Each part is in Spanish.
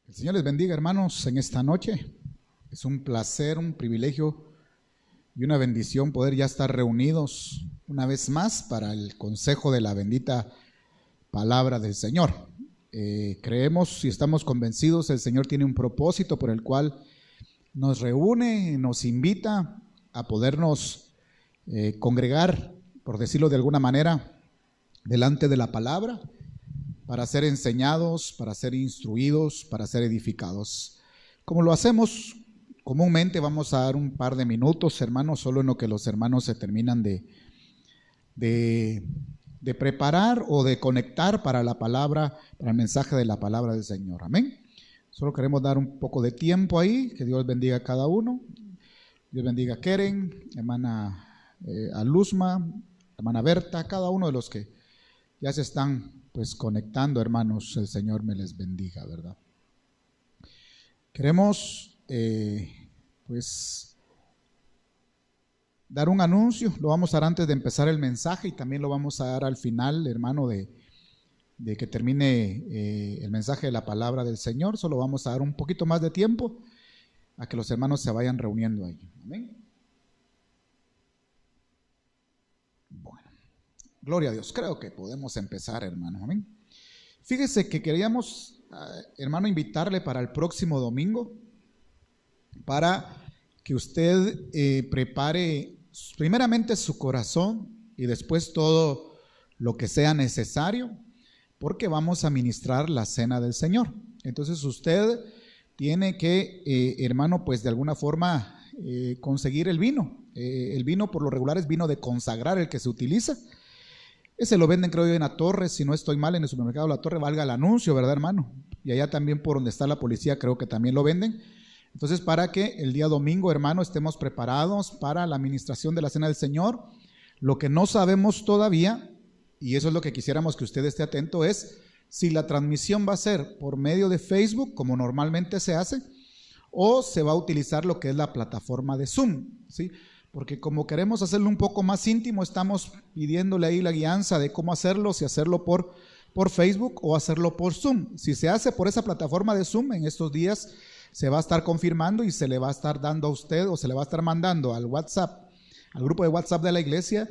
El Señor les bendiga, hermanos, en esta noche. Es un placer, un privilegio y una bendición poder ya estar reunidos una vez más para el consejo de la bendita palabra del Señor. Creemos y estamos convencidos, el Señor tiene un propósito por el cual nos reúne, nos invita a podernos congregar, por decirlo de alguna manera, delante de la palabra, para ser enseñados, para ser instruidos, para ser edificados. Como lo hacemos comúnmente, vamos a dar un par de minutos, hermanos, solo en lo que los hermanos se terminan de preparar o de conectar para la palabra, para el mensaje de la palabra del Señor. Amén. Solo queremos dar un poco de tiempo ahí, que Dios bendiga a cada uno. Dios bendiga a Keren, hermana Luzma, hermana Berta, cada uno de los que ya se están pues conectando, hermanos. El Señor me les bendiga, ¿verdad? Queremos pues dar un anuncio, lo vamos a dar antes de empezar el mensaje y también lo vamos a dar al final, hermano, de que termine el mensaje de la palabra del Señor. Solo vamos a dar un poquito más de tiempo a que los hermanos se vayan reuniendo ahí. Amén. Bueno, gloria a Dios. Creo que podemos empezar, hermano. Amén. Fíjese que queríamos, hermano, invitarle para el próximo domingo, para que usted prepare primeramente su corazón y después todo lo que sea necesario, porque vamos a ministrar la cena del Señor. Entonces usted tiene que, hermano, pues de alguna forma conseguir el vino. El vino por lo regular es vino de consagrar, el que se utiliza. Ese lo venden, creo yo, en La Torre. Si no estoy mal, en el supermercado La Torre, valga el anuncio, ¿verdad, hermano? Y allá también por donde está la policía, creo que también lo venden. Entonces, para que el día domingo, hermano, estemos preparados para la administración de la cena del Señor. Lo que no sabemos todavía, y eso es lo que quisiéramos que usted esté atento, es si la transmisión va a ser por medio de Facebook, como normalmente se hace, o se va a utilizar lo que es la plataforma de Zoom, ¿sí? Porque como queremos hacerlo un poco más íntimo, estamos pidiéndole ahí la guianza de cómo hacerlo, si hacerlo por Facebook o hacerlo por Zoom. Si se hace por esa plataforma de Zoom, en estos días se va a estar confirmando y se le va a estar dando a usted, o se le va a estar mandando al WhatsApp, al grupo de WhatsApp de la iglesia,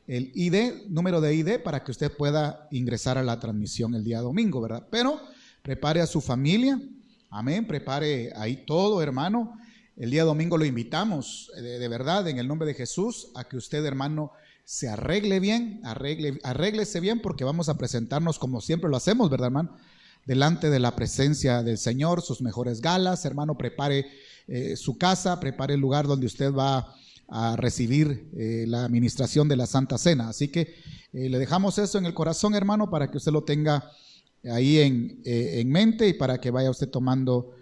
el ID, número de ID, para que usted pueda ingresar a la transmisión el día domingo, ¿verdad? Pero prepare a su familia, amén, prepare ahí todo, hermano. El día domingo lo invitamos, de verdad, en el nombre de Jesús, a que usted, hermano, se arregle bien, arréglese bien, porque vamos a presentarnos como siempre lo hacemos, ¿verdad, hermano? Delante de la presencia del Señor, sus mejores galas, hermano, prepare su casa, prepare el lugar donde usted va a recibir la administración de la Santa Cena. Así que le dejamos eso en el corazón, hermano, para que usted lo tenga ahí en mente y para que vaya usted tomando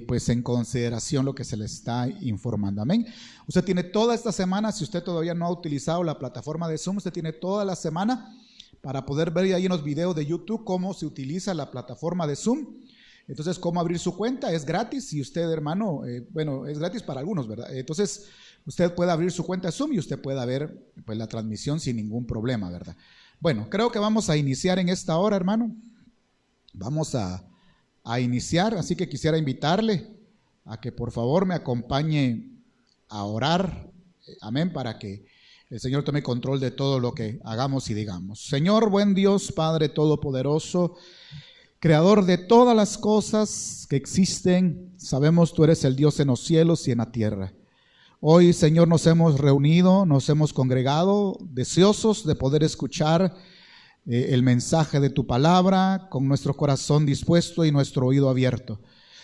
pues en consideración lo que se le está informando. Amén. Usted tiene toda esta semana, si usted todavía no ha utilizado la plataforma de Zoom, usted tiene toda la semana para poder ver ahí en los videos de YouTube cómo se utiliza la plataforma de Zoom. Entonces, cómo abrir su cuenta, es gratis. Y usted, hermano, bueno, es gratis para algunos, ¿verdad? Entonces, usted puede abrir su cuenta de Zoom y usted puede ver pues la transmisión sin ningún problema, ¿verdad? Bueno, creo que vamos a iniciar en esta hora, hermano. Vamos a iniciar, así que quisiera invitarle a que por favor me acompañe a orar, amén, para que el Señor tome control de todo lo que hagamos y digamos. Señor, buen Dios, Padre Todopoderoso, Creador de todas las cosas que existen, sabemos tú eres el Dios en los cielos y en la tierra. Hoy, Señor, nos hemos reunido, nos hemos congregado, deseosos de poder escuchar el mensaje de tu palabra, con nuestro corazón dispuesto y nuestro oído abierto.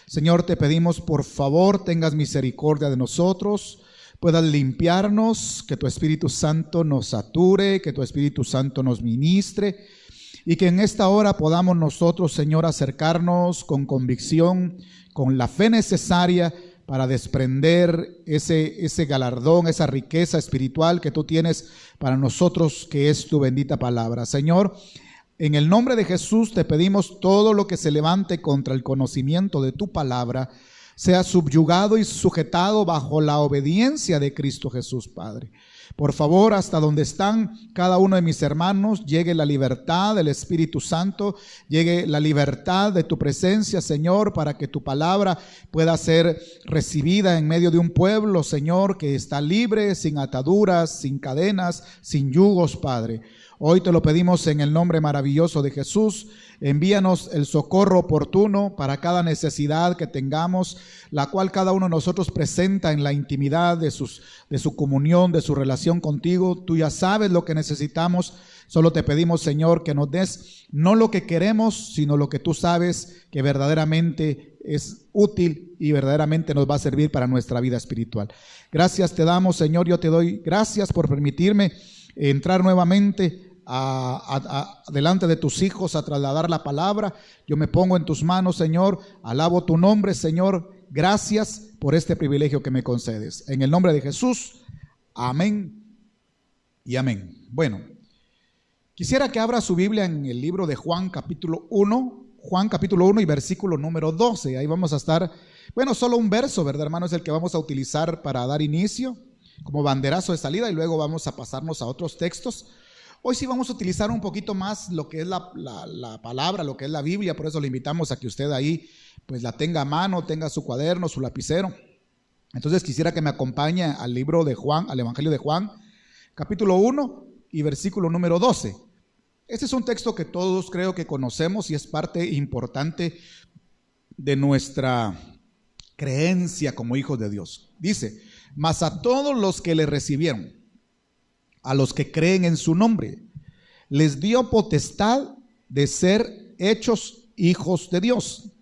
Señor, te pedimos por favor tengas misericordia de nosotros, puedas limpiarnos, que tu Espíritu Santo nos sature, que tu Espíritu Santo nos ministre y que en esta hora podamos nosotros, Señor, acercarnos con convicción, con la fe necesaria para desprender ese galardón, esa riqueza espiritual que tú tienes para nosotros, que es tu bendita palabra. Señor, en el nombre de Jesús te pedimos todo lo que se levante contra el conocimiento de tu palabra, sea subyugado y sujetado bajo la obediencia de Cristo Jesús, Padre. Por favor, hasta donde están cada uno de mis hermanos, llegue la libertad del Espíritu Santo, llegue la libertad de tu presencia, Señor, para que tu palabra pueda ser recibida en medio de un pueblo, Señor, que está libre, sin ataduras, sin cadenas, sin yugos, Padre. Hoy te lo pedimos en el nombre maravilloso de Jesús. Envíanos el socorro oportuno para cada necesidad que tengamos, la cual cada uno de nosotros presenta en la intimidad de su comunión, de su relación contigo. Tú ya sabes lo que necesitamos. Solo te pedimos, Señor, que nos des no lo que queremos, sino lo que tú sabes que verdaderamente es útil y verdaderamente nos va a servir para nuestra vida espiritual. Gracias te damos, Señor. Yo te doy gracias por permitirme entrar nuevamente delante de tus hijos a trasladar la palabra. Yo me pongo en tus manos, Señor. Alabo tu nombre, Señor. Gracias por este privilegio que me concedes. En el nombre de Jesús, amén y amén. Bueno, quisiera que abra su Biblia en el libro de Juan capítulo 1, y versículo número 12. Ahí vamos a estar, bueno, solo un verso, ¿verdad, hermano? Es el que vamos a utilizar para dar inicio como banderazo de salida, y luego vamos a pasarnos a otros textos. Hoy sí vamos a utilizar un poquito más lo que es la palabra, lo que es la Biblia. Por eso le invitamos a que usted ahí pues la tenga a mano, tenga su cuaderno, su lapicero. Entonces quisiera que me acompañe al libro de Juan, al Evangelio de Juan, capítulo 1 y versículo número 12. Este es un texto que todos creo que conocemos y es parte importante de nuestra creencia como hijos de Dios. Dice: mas a todos los que le recibieron, a los que creen en su nombre, les dio potestad de ser hechos hijos de Dios,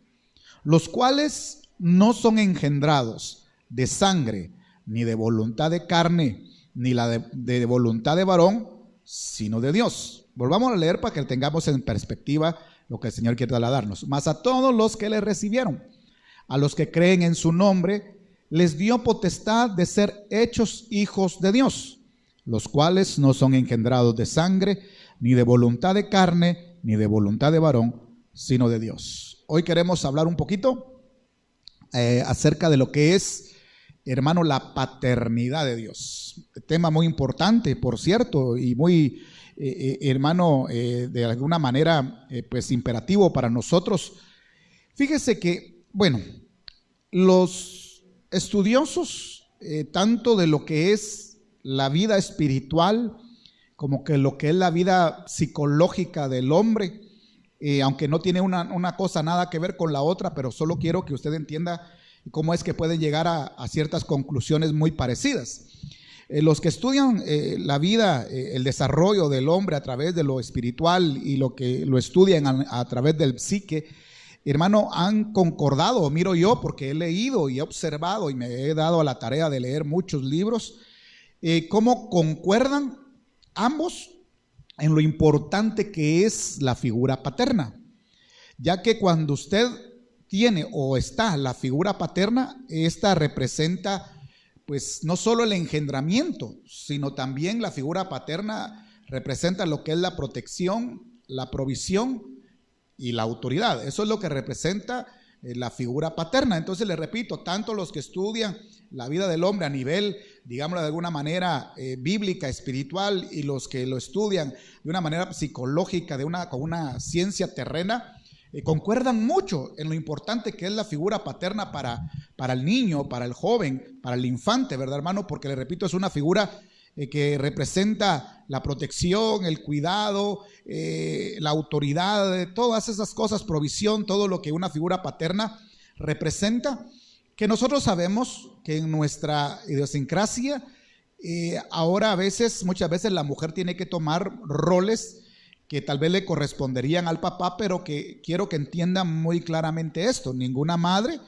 los cuales no son engendrados de sangre, ni de voluntad de carne, ni de voluntad de varón, sino de Dios. Volvamos a leer para que tengamos en perspectiva lo que el Señor quiere trasladarnos. Mas a todos los que le recibieron, a los que creen en su nombre, les dio potestad de ser hechos hijos de Dios, los cuales no son engendrados de sangre, ni de voluntad de carne, ni de voluntad de varón, sino de Dios. Hoy queremos hablar un poquito acerca de lo que es, hermano, la paternidad de Dios. Tema muy importante, por cierto, y muy, hermano, de alguna manera, pues imperativo para nosotros. Fíjese que, bueno, los estudiosos, tanto de lo que es la vida espiritual, como que lo que es la vida psicológica del hombre, aunque no tiene una cosa nada que ver con la otra, pero solo quiero que usted entienda cómo es que pueden llegar a ciertas conclusiones muy parecidas. Los que estudian la vida, el desarrollo del hombre a través de lo espiritual y lo que lo estudian a través del psique, hermano, han concordado, miro yo, porque he leído y he observado y me he dado a la tarea de leer muchos libros, cómo concuerdan ambos en lo importante que es la figura paterna, ya que cuando usted tiene o está la figura paterna, esta representa pues no solo el engendramiento, sino también la figura paterna representa lo que es la protección, la provisión y la autoridad. Eso es lo que representa la figura paterna. Entonces le repito, tanto los que estudian la vida del hombre a nivel, digámoslo de alguna manera, bíblica, espiritual, y los que lo estudian de una manera psicológica, con una ciencia terrena, concuerdan mucho en lo importante que es la figura paterna para el niño, para el joven, para el infante, ¿verdad, hermano? Porque le repito, es una figura que representa la protección, el cuidado, la autoridad, todas esas cosas, provisión, todo lo que una figura paterna representa, que nosotros sabemos que en nuestra idiosincrasia, ahora muchas veces la mujer tiene que tomar roles que tal vez le corresponderían al papá, pero que quiero que entiendan muy claramente esto: ninguna madre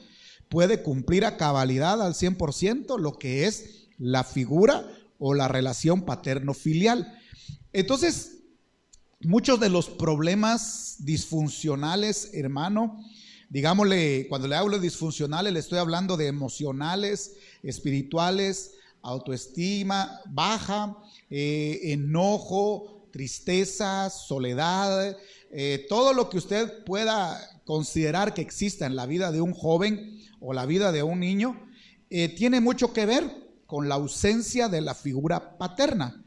puede cumplir a cabalidad al 100% lo que es la figura o la relación paterno-filial. Entonces, muchos de los problemas disfuncionales, hermano, digámosle, cuando le hablo de disfuncionales, le estoy hablando de emocionales, espirituales, autoestima baja, enojo, tristeza, soledad, todo lo que usted pueda considerar que exista en la vida de un joven o la vida de un niño, tiene mucho que ver con la ausencia de la figura paterna.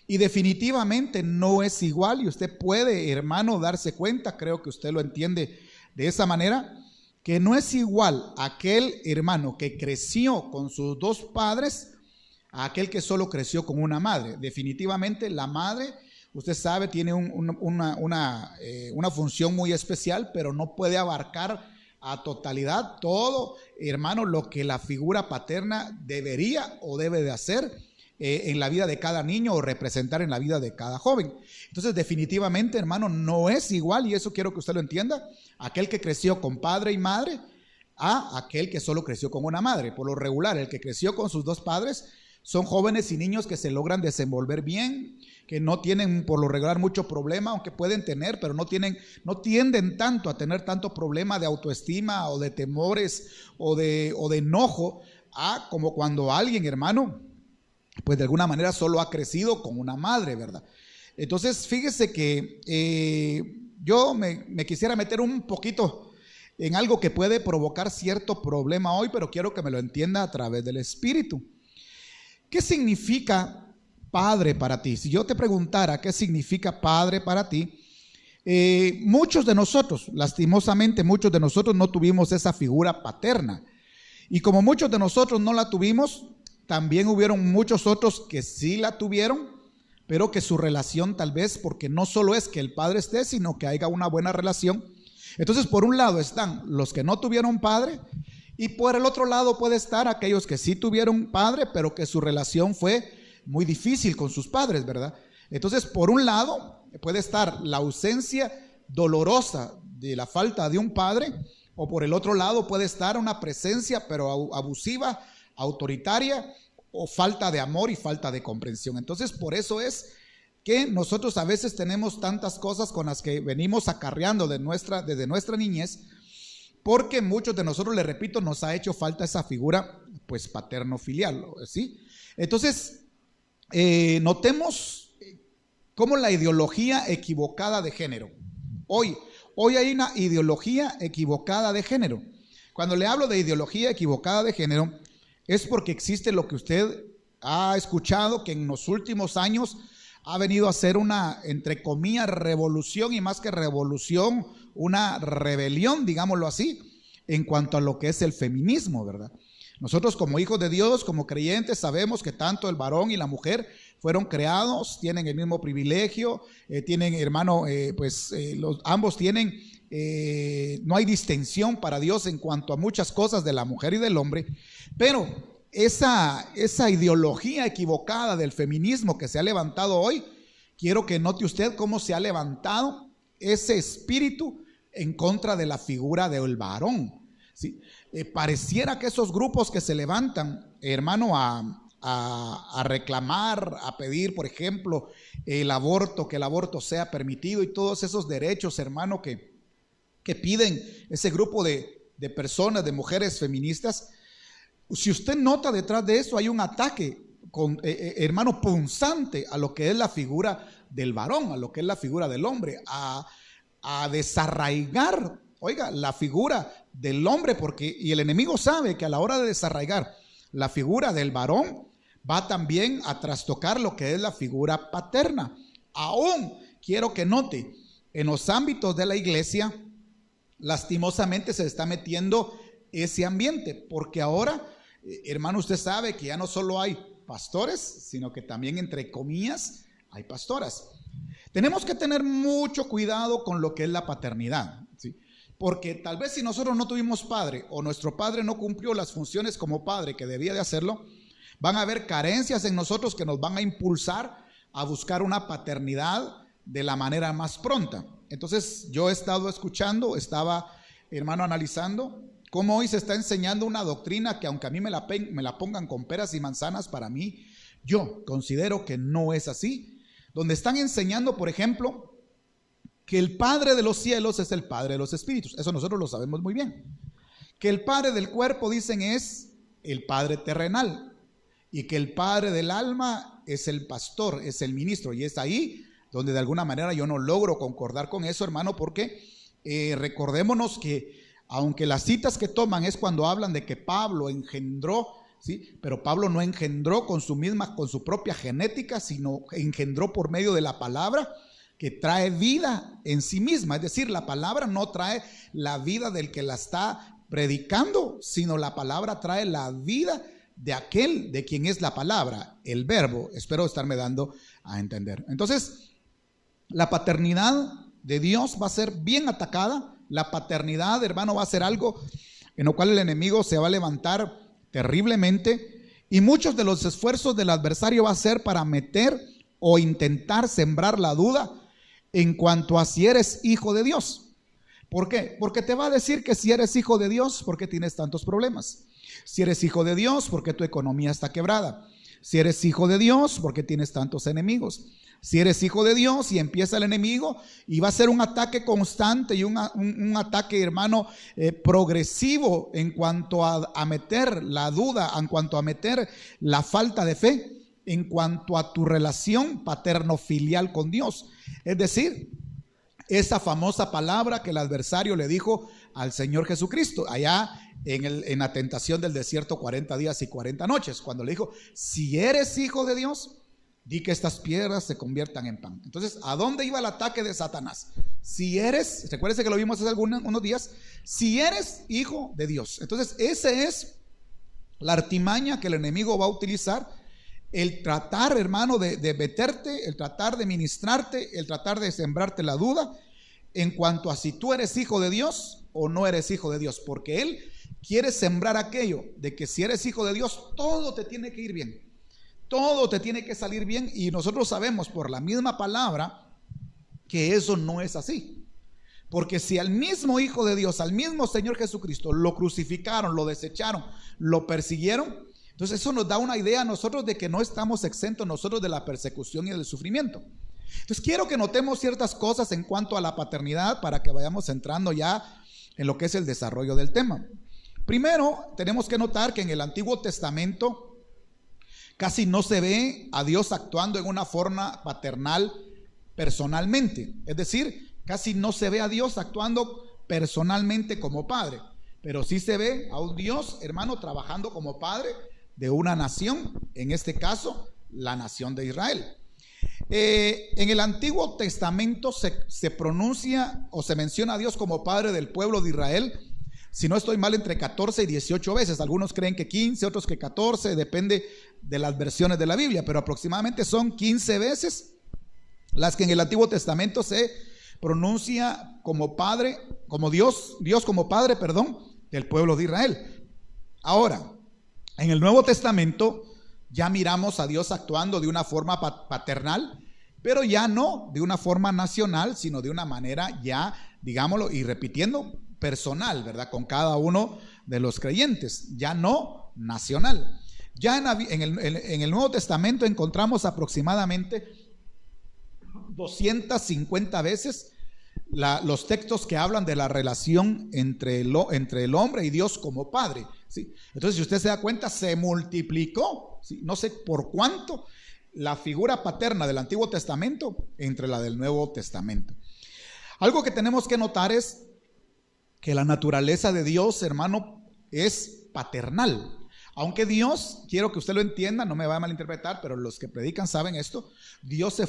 Y definitivamente no es igual, y usted puede, hermano, darse cuenta, creo que usted lo entiende de esa manera, que no es igual aquel hermano que creció con sus dos padres a aquel que solo creció con una madre. Definitivamente la madre, usted sabe, tiene una función muy especial, pero no puede abarcar a totalidad todo, hermano, lo que la figura paterna debería o debe de hacer en la vida de cada niño o representar en la vida de cada joven. Entonces, definitivamente, hermano, no es igual, y eso quiero que usted lo entienda, aquel que creció con padre y madre a aquel que solo creció con una madre. Por lo regular, el que creció con sus dos padres son jóvenes y niños que se logran desenvolver bien, que no tienen por lo regular mucho problema, aunque pueden tener, pero no tienden tanto a tener tanto problema de autoestima o de temores o de enojo, como cuando alguien, hermano, pues de alguna manera solo ha crecido con una madre, ¿verdad? Entonces, fíjese que yo me quisiera meter un poquito en algo que puede provocar cierto problema hoy, pero quiero que me lo entienda a través del Espíritu. ¿Qué significa padre para ti? Si yo te preguntara qué significa padre para ti, muchos de nosotros, lastimosamente muchos de nosotros no tuvimos esa figura paterna. Y como muchos de nosotros no la tuvimos, también hubieron muchos otros que sí la tuvieron, pero que su relación tal vez, porque no solo es que el padre esté, sino que haya una buena relación. Entonces, por un lado están los que no tuvieron padre, y por el otro lado puede estar aquellos que sí tuvieron padre, pero que su relación fue muy difícil con sus padres, ¿verdad? Entonces, por un lado puede estar la ausencia dolorosa de la falta de un padre, o por el otro lado puede estar una presencia, pero abusiva, autoritaria, o falta de amor y falta de comprensión. Entonces, por eso es que nosotros a veces tenemos tantas cosas con las que venimos acarreando desde nuestra niñez, porque muchos de nosotros, le repito, nos ha hecho falta esa figura pues paterno-filial, ¿sí? Entonces, notemos cómo la ideología equivocada de género. Hoy hay una ideología equivocada de género. Cuando le hablo de ideología equivocada de género, es porque existe lo que usted ha escuchado, que en los últimos años ha venido a ser una, entre comillas, revolución, y más que revolución, una rebelión, digámoslo así, en cuanto a lo que es el feminismo, ¿verdad? Nosotros como hijos de Dios, como creyentes, sabemos que tanto el varón y la mujer fueron creados, tienen el mismo privilegio, tienen, hermano, ambos tienen, no hay distinción para Dios en cuanto a muchas cosas de la mujer y del hombre, pero esa ideología equivocada del feminismo que se ha levantado hoy, quiero que note usted cómo se ha levantado ese espíritu en contra de la figura del varón, ¿sí? Pareciera que esos grupos que se levantan, hermano, a reclamar, a pedir, por ejemplo, el aborto, que el aborto sea permitido, y todos esos derechos, hermano, que piden ese grupo de personas, de mujeres feministas. Si usted nota, detrás de eso hay un ataque, hermano, punzante a lo que es la figura del varón, a lo que es la figura del hombre, a desarraigar, oiga, la figura del hombre, y el enemigo sabe que a la hora de desarraigar la figura del varón, va también a trastocar lo que es la figura paterna. Aún quiero que note, en los ámbitos de la iglesia, lastimosamente se está metiendo ese ambiente, porque ahora, hermano, usted sabe que ya no solo hay pastores, sino que también, entre comillas, hay pastoras. Tenemos que tener mucho cuidado con lo que es la paternidad, ¿sí? Porque tal vez si nosotros no tuvimos padre, o nuestro padre no cumplió las funciones como padre que debía de hacerlo, van a haber carencias en nosotros que nos van a impulsar a buscar una paternidad de la manera más pronta. Entonces, yo he estado escuchando, estaba, hermano, analizando cómo hoy se está enseñando una doctrina que, aunque a mí me la pongan con peras y manzanas, para mí, yo considero que no es así. Donde están enseñando, por ejemplo, que el Padre de los cielos es el Padre de los espíritus. Eso nosotros lo sabemos muy bien. Que el Padre del cuerpo, dicen, es el Padre terrenal, y que el Padre del alma es el pastor, es el ministro, y es ahí donde de alguna manera yo no logro concordar con eso, hermano, porque recordémonos que aunque las citas que toman es cuando hablan de que Pablo engendró, ¿sí? Pero Pablo no engendró con su propia genética, sino engendró por medio de la palabra, que trae vida en sí misma. Es decir, la palabra no trae la vida del que la está predicando, sino la palabra trae la vida de aquel de quien es la palabra, el verbo. Espero estarme dando a entender. Entonces, la paternidad de Dios va a ser bien atacada. La paternidad, hermano, va a ser algo en lo cual el enemigo se va a levantar terriblemente, y muchos de los esfuerzos del adversario va a ser para meter o intentar sembrar la duda en cuanto a si eres hijo de Dios. ¿Por qué? Porque te va a decir que si eres hijo de Dios, ¿por qué tienes tantos problemas? Si eres hijo de Dios, ¿por qué tu economía está quebrada? Si eres hijo de Dios, ¿por qué tienes tantos enemigos? Si eres hijo de Dios y empieza el enemigo y va a ser un ataque constante y un ataque, hermano, progresivo en cuanto a meter la duda, en cuanto a meter la falta de fe, en cuanto a tu relación paterno-filial con Dios. Es decir, esa famosa palabra que el adversario le dijo al Señor Jesucristo allá en la tentación del desierto 40 días y 40 noches, cuando le dijo: si eres hijo de Dios, di que estas piedras se conviertan en pan. Entonces, ¿a dónde iba el ataque de Satanás? Si eres, recuérdense que lo vimos hace unos días, si eres hijo de Dios. Entonces, esa es la artimaña que el enemigo va a utilizar, el tratar, hermano, de meterte, el tratar de ministrarte, el tratar de sembrarte la duda en cuanto a si tú eres hijo de Dios o no eres hijo de Dios, porque él quiere sembrar aquello de que si eres hijo de Dios, todo te tiene que ir bien. Todo te tiene que salir bien, y nosotros sabemos por la misma palabra que eso no es así. Porque si al mismo Hijo de Dios, al mismo Señor Jesucristo, lo crucificaron, lo desecharon, lo persiguieron, entonces eso nos da una idea a nosotros de que no estamos exentos nosotros de la persecución y del sufrimiento. Entonces quiero que notemos ciertas cosas en cuanto a la paternidad para que vayamos entrando ya en lo que es el desarrollo del tema. Primero, tenemos que notar que en el Antiguo Testamento casi no se ve a Dios actuando en una forma paternal personalmente. Es decir, casi no se ve a Dios actuando personalmente como padre, pero sí se ve a un Dios, hermano, trabajando como padre de una nación, en este caso, la nación de Israel. En el Antiguo Testamento se pronuncia o se menciona a Dios como padre del pueblo de Israel, si no estoy mal, entre 14 y 18 veces. Algunos creen que 15, otros que 14, depende de las versiones de la Biblia, pero aproximadamente son 15 veces las que en el Antiguo Testamento se pronuncia como padre, como Dios como padre, del pueblo de Israel. Ahora, en el Nuevo Testamento ya miramos a Dios actuando de una forma paternal, pero ya no de una forma nacional, sino de una manera ya, digámoslo, y repitiendo, personal, ¿verdad? Con cada uno de los creyentes, ya no nacional. Ya en el Nuevo Testamento encontramos aproximadamente 250 veces los textos que hablan de la relación entre el hombre y Dios como padre, ¿sí? Entonces, si usted se da cuenta, se multiplicó, ¿sí? No sé por cuánto, la figura paterna del Antiguo Testamento entre la del Nuevo Testamento. Algo que tenemos que notar es que la naturaleza de Dios, hermano, es paternal. Aunque Dios, quiero que usted lo entienda, no me va a malinterpretar, pero los que predican saben esto, Dios se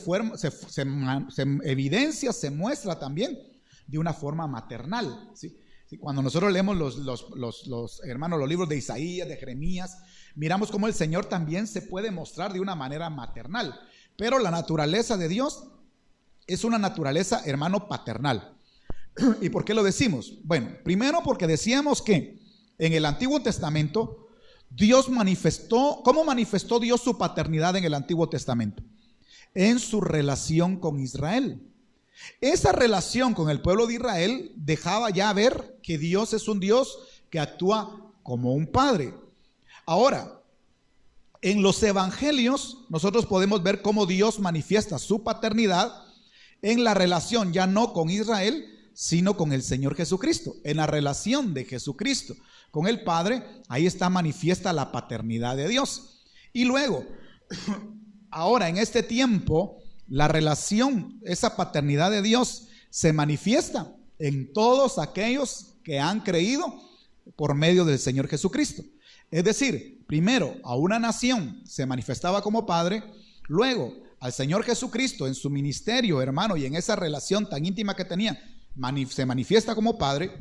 evidencia, se muestra también de una forma maternal, ¿sí? Cuando nosotros leemos los hermanos, los libros de Isaías, de Jeremías, miramos cómo el Señor también se puede mostrar de una manera maternal. Pero la naturaleza de Dios es una naturaleza, hermano, paternal. ¿Y por qué lo decimos? Bueno, primero porque decíamos que en el Antiguo Testamento Dios manifestó, ¿cómo manifestó Dios su paternidad en el Antiguo Testamento? En su relación con Israel. Esa relación con el pueblo de Israel dejaba ya ver que Dios es un Dios que actúa como un padre. Ahora, en los evangelios nosotros podemos ver cómo Dios manifiesta su paternidad en la relación ya no con Israel, sino con el Señor Jesucristo. En la relación de Jesucristo con el Padre, ahí está manifiesta la paternidad de Dios. Y luego, ahora en este tiempo la relación, esa paternidad de Dios se manifiesta en todos aquellos que han creído por medio del Señor Jesucristo. Es decir, primero a una nación se manifestaba como padre, luego al Señor Jesucristo en su ministerio, hermano, y en esa relación tan íntima que tenía, se manifiesta como padre,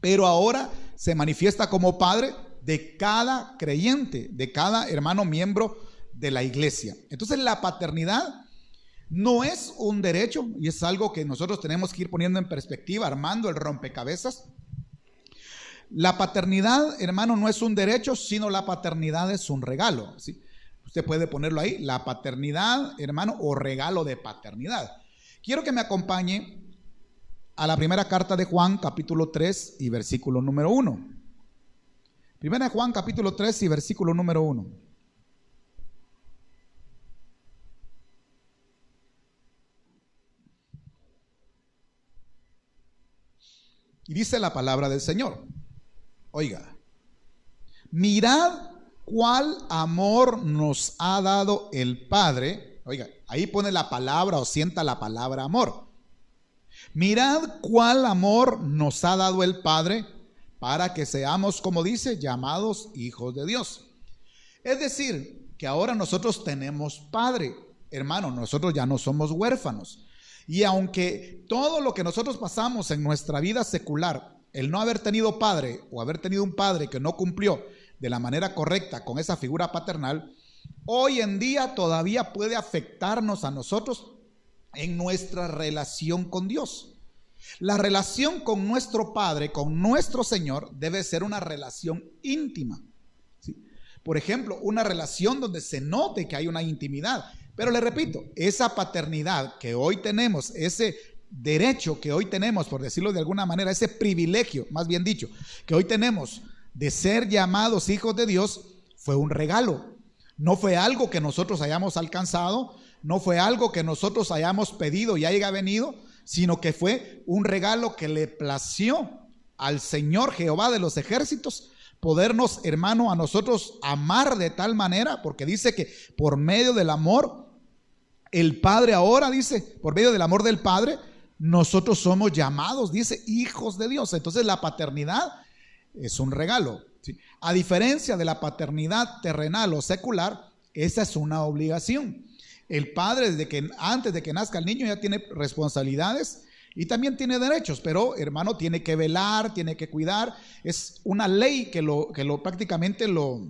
pero ahora se manifiesta como padre de cada creyente, de cada hermano miembro de la iglesia. Entonces la paternidad no es un derecho, y es algo que nosotros tenemos que ir poniendo en perspectiva, armando el rompecabezas. La paternidad, hermano, no es un derecho, sino la paternidad es un regalo, ¿sí? Usted puede ponerlo ahí, la paternidad, hermano, o regalo de paternidad. Quiero que me acompañe a la primera carta de Juan, capítulo 3 y versículo número 1. Primera de Juan, capítulo 3 y versículo número 1. Y dice la palabra del Señor. Oiga, mirad cuál amor nos ha dado el Padre. Oiga, ahí pone la palabra o sienta la palabra amor. Mirad cuál amor nos ha dado el Padre para que seamos, como dice, llamados hijos de Dios. Es decir, que ahora nosotros tenemos Padre. Hermano, nosotros ya no somos huérfanos. Y aunque todo lo que nosotros pasamos en nuestra vida secular, el no haber tenido padre o haber tenido un padre que no cumplió de la manera correcta con esa figura paternal, hoy en día todavía puede afectarnos a nosotros en nuestra relación con Dios. La relación con nuestro Padre, con nuestro Señor, debe ser una relación íntima, ¿sí? Por ejemplo, una relación donde se note que hay una intimidad. Pero le repito, esa paternidad que hoy tenemos, ese derecho que hoy tenemos, por decirlo de alguna manera, ese privilegio, más bien dicho, que hoy tenemos de ser llamados hijos de Dios, fue un regalo. No fue algo que nosotros hayamos alcanzado, no fue algo que nosotros hayamos pedido y haya venido, sino que fue un regalo que le plació al Señor Jehová de los ejércitos podernos, hermano, a nosotros amar de tal manera, porque dice que por medio del amor, el Padre ahora dice, por medio del amor del Padre, nosotros somos llamados, dice, hijos de Dios. Entonces la paternidad es un regalo, ¿sí? A diferencia de la paternidad terrenal o secular, esa es una obligación. El padre, antes de que nazca el niño, ya tiene responsabilidades y también tiene derechos, pero hermano, tiene que velar, tiene que cuidar. Es una ley que prácticamente lo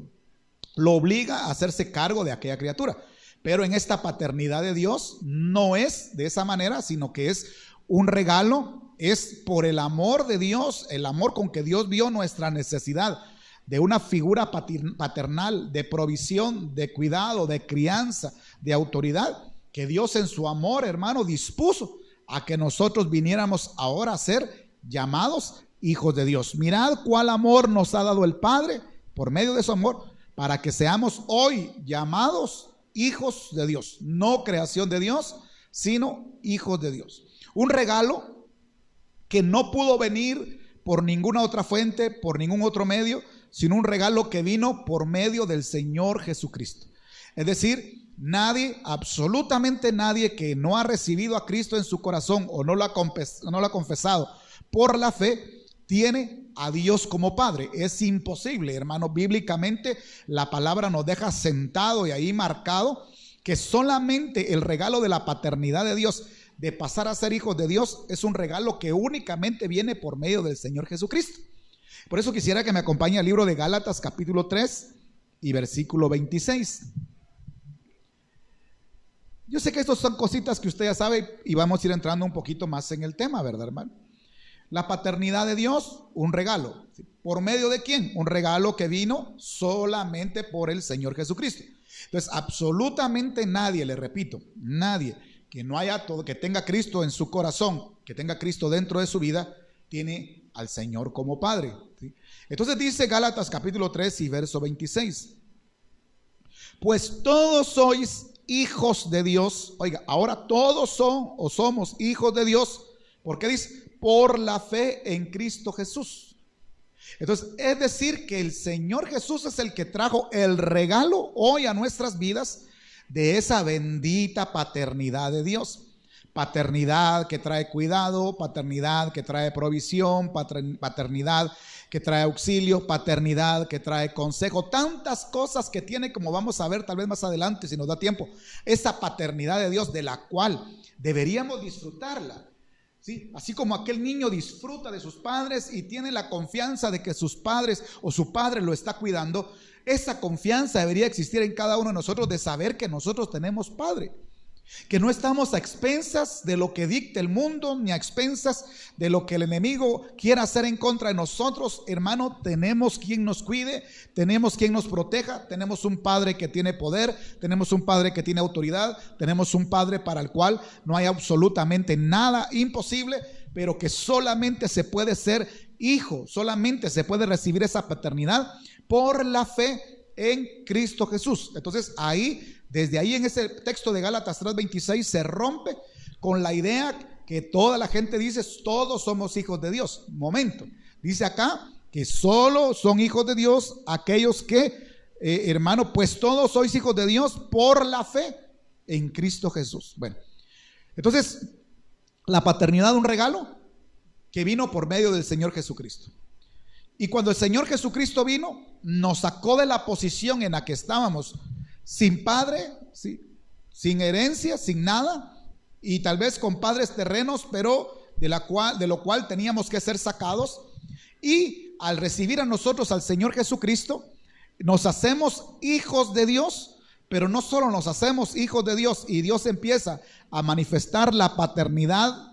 obliga a hacerse cargo de aquella criatura. Pero en esta paternidad de Dios no es de esa manera, sino que es un regalo, es por el amor de Dios, el amor con que Dios vio nuestra necesidad de una figura paternal, de provisión, de cuidado, de crianza, de autoridad, que Dios en su amor, hermano, dispuso a que nosotros viniéramos ahora a ser llamados hijos de Dios. Mirad cuál amor nos ha dado el Padre por medio de su amor, para que seamos hoy llamados hijos de Dios, no creación de Dios, sino hijos de Dios. Un regalo que no pudo venir por ninguna otra fuente, por ningún otro medio, sino un regalo que vino por medio del Señor Jesucristo. Es decir, nadie, absolutamente nadie que no ha recibido a Cristo en su corazón o no lo ha confesado por la fe, tiene a Dios como Padre. Es imposible, hermano. Bíblicamente la palabra nos deja sentado y ahí marcado que solamente el regalo de la paternidad de Dios, de pasar a ser hijos de Dios, es un regalo que únicamente viene por medio del Señor Jesucristo. Por eso quisiera que me acompañe al libro de Gálatas capítulo 3 y versículo 26. Yo sé que estas son cositas que usted ya sabe y vamos a ir entrando un poquito más en el tema, ¿verdad, hermano? La paternidad de Dios, un regalo. ¿Por medio de quién? Un regalo que vino solamente por el Señor Jesucristo. Entonces, absolutamente nadie, le repito, nadie que tenga Cristo en su corazón, que tenga Cristo dentro de su vida, tiene al Señor como Padre, ¿sí? Entonces dice Gálatas capítulo 3 y verso 26. Pues todos sois hijos de Dios. Oiga, ahora todos son o somos hijos de Dios. ¿Por qué dice? Por la fe en Cristo Jesús. Entonces, es decir que el Señor Jesús es el que trajo el regalo hoy a nuestras vidas de esa bendita paternidad de Dios. Paternidad que trae cuidado, paternidad que trae provisión, paternidad que trae auxilio, paternidad que trae consejo, tantas cosas que tiene, como vamos a ver tal vez más adelante si nos da tiempo, esa paternidad de Dios de la cual deberíamos disfrutarla, ¿sí? Así como aquel niño disfruta de sus padres y tiene la confianza de que sus padres o su padre lo está cuidando, esa confianza debería existir en cada uno de nosotros de saber que nosotros tenemos padre. Que no estamos a expensas de lo que dicta el mundo, ni a expensas de lo que el enemigo quiera hacer en contra de nosotros. Hermano, tenemos quien nos cuide, tenemos quien nos proteja, tenemos un Padre que tiene poder, tenemos un Padre que tiene autoridad, tenemos un Padre para el cual no hay absolutamente nada imposible, pero que solamente se puede ser hijo, solamente se puede recibir esa paternidad por la fe en Cristo Jesús. Entonces desde ahí en ese texto de Gálatas 3:26 se rompe con la idea que toda la gente dice todos somos hijos de Dios. Momento, dice acá que solo son hijos de Dios aquellos que, hermano, pues todos sois hijos de Dios por la fe en Cristo Jesús. Bueno, entonces la paternidad, un regalo que vino por medio del Señor Jesucristo. Y cuando el Señor Jesucristo vino, nos sacó de la posición en la que estábamos, sin padre, ¿sí?, sin herencia, sin nada, y tal vez con padres terrenos, pero de lo cual teníamos que ser sacados. Y al recibir a nosotros al Señor Jesucristo, nos hacemos hijos de Dios, pero no solo nos hacemos hijos de Dios y Dios empieza a manifestar la paternidad,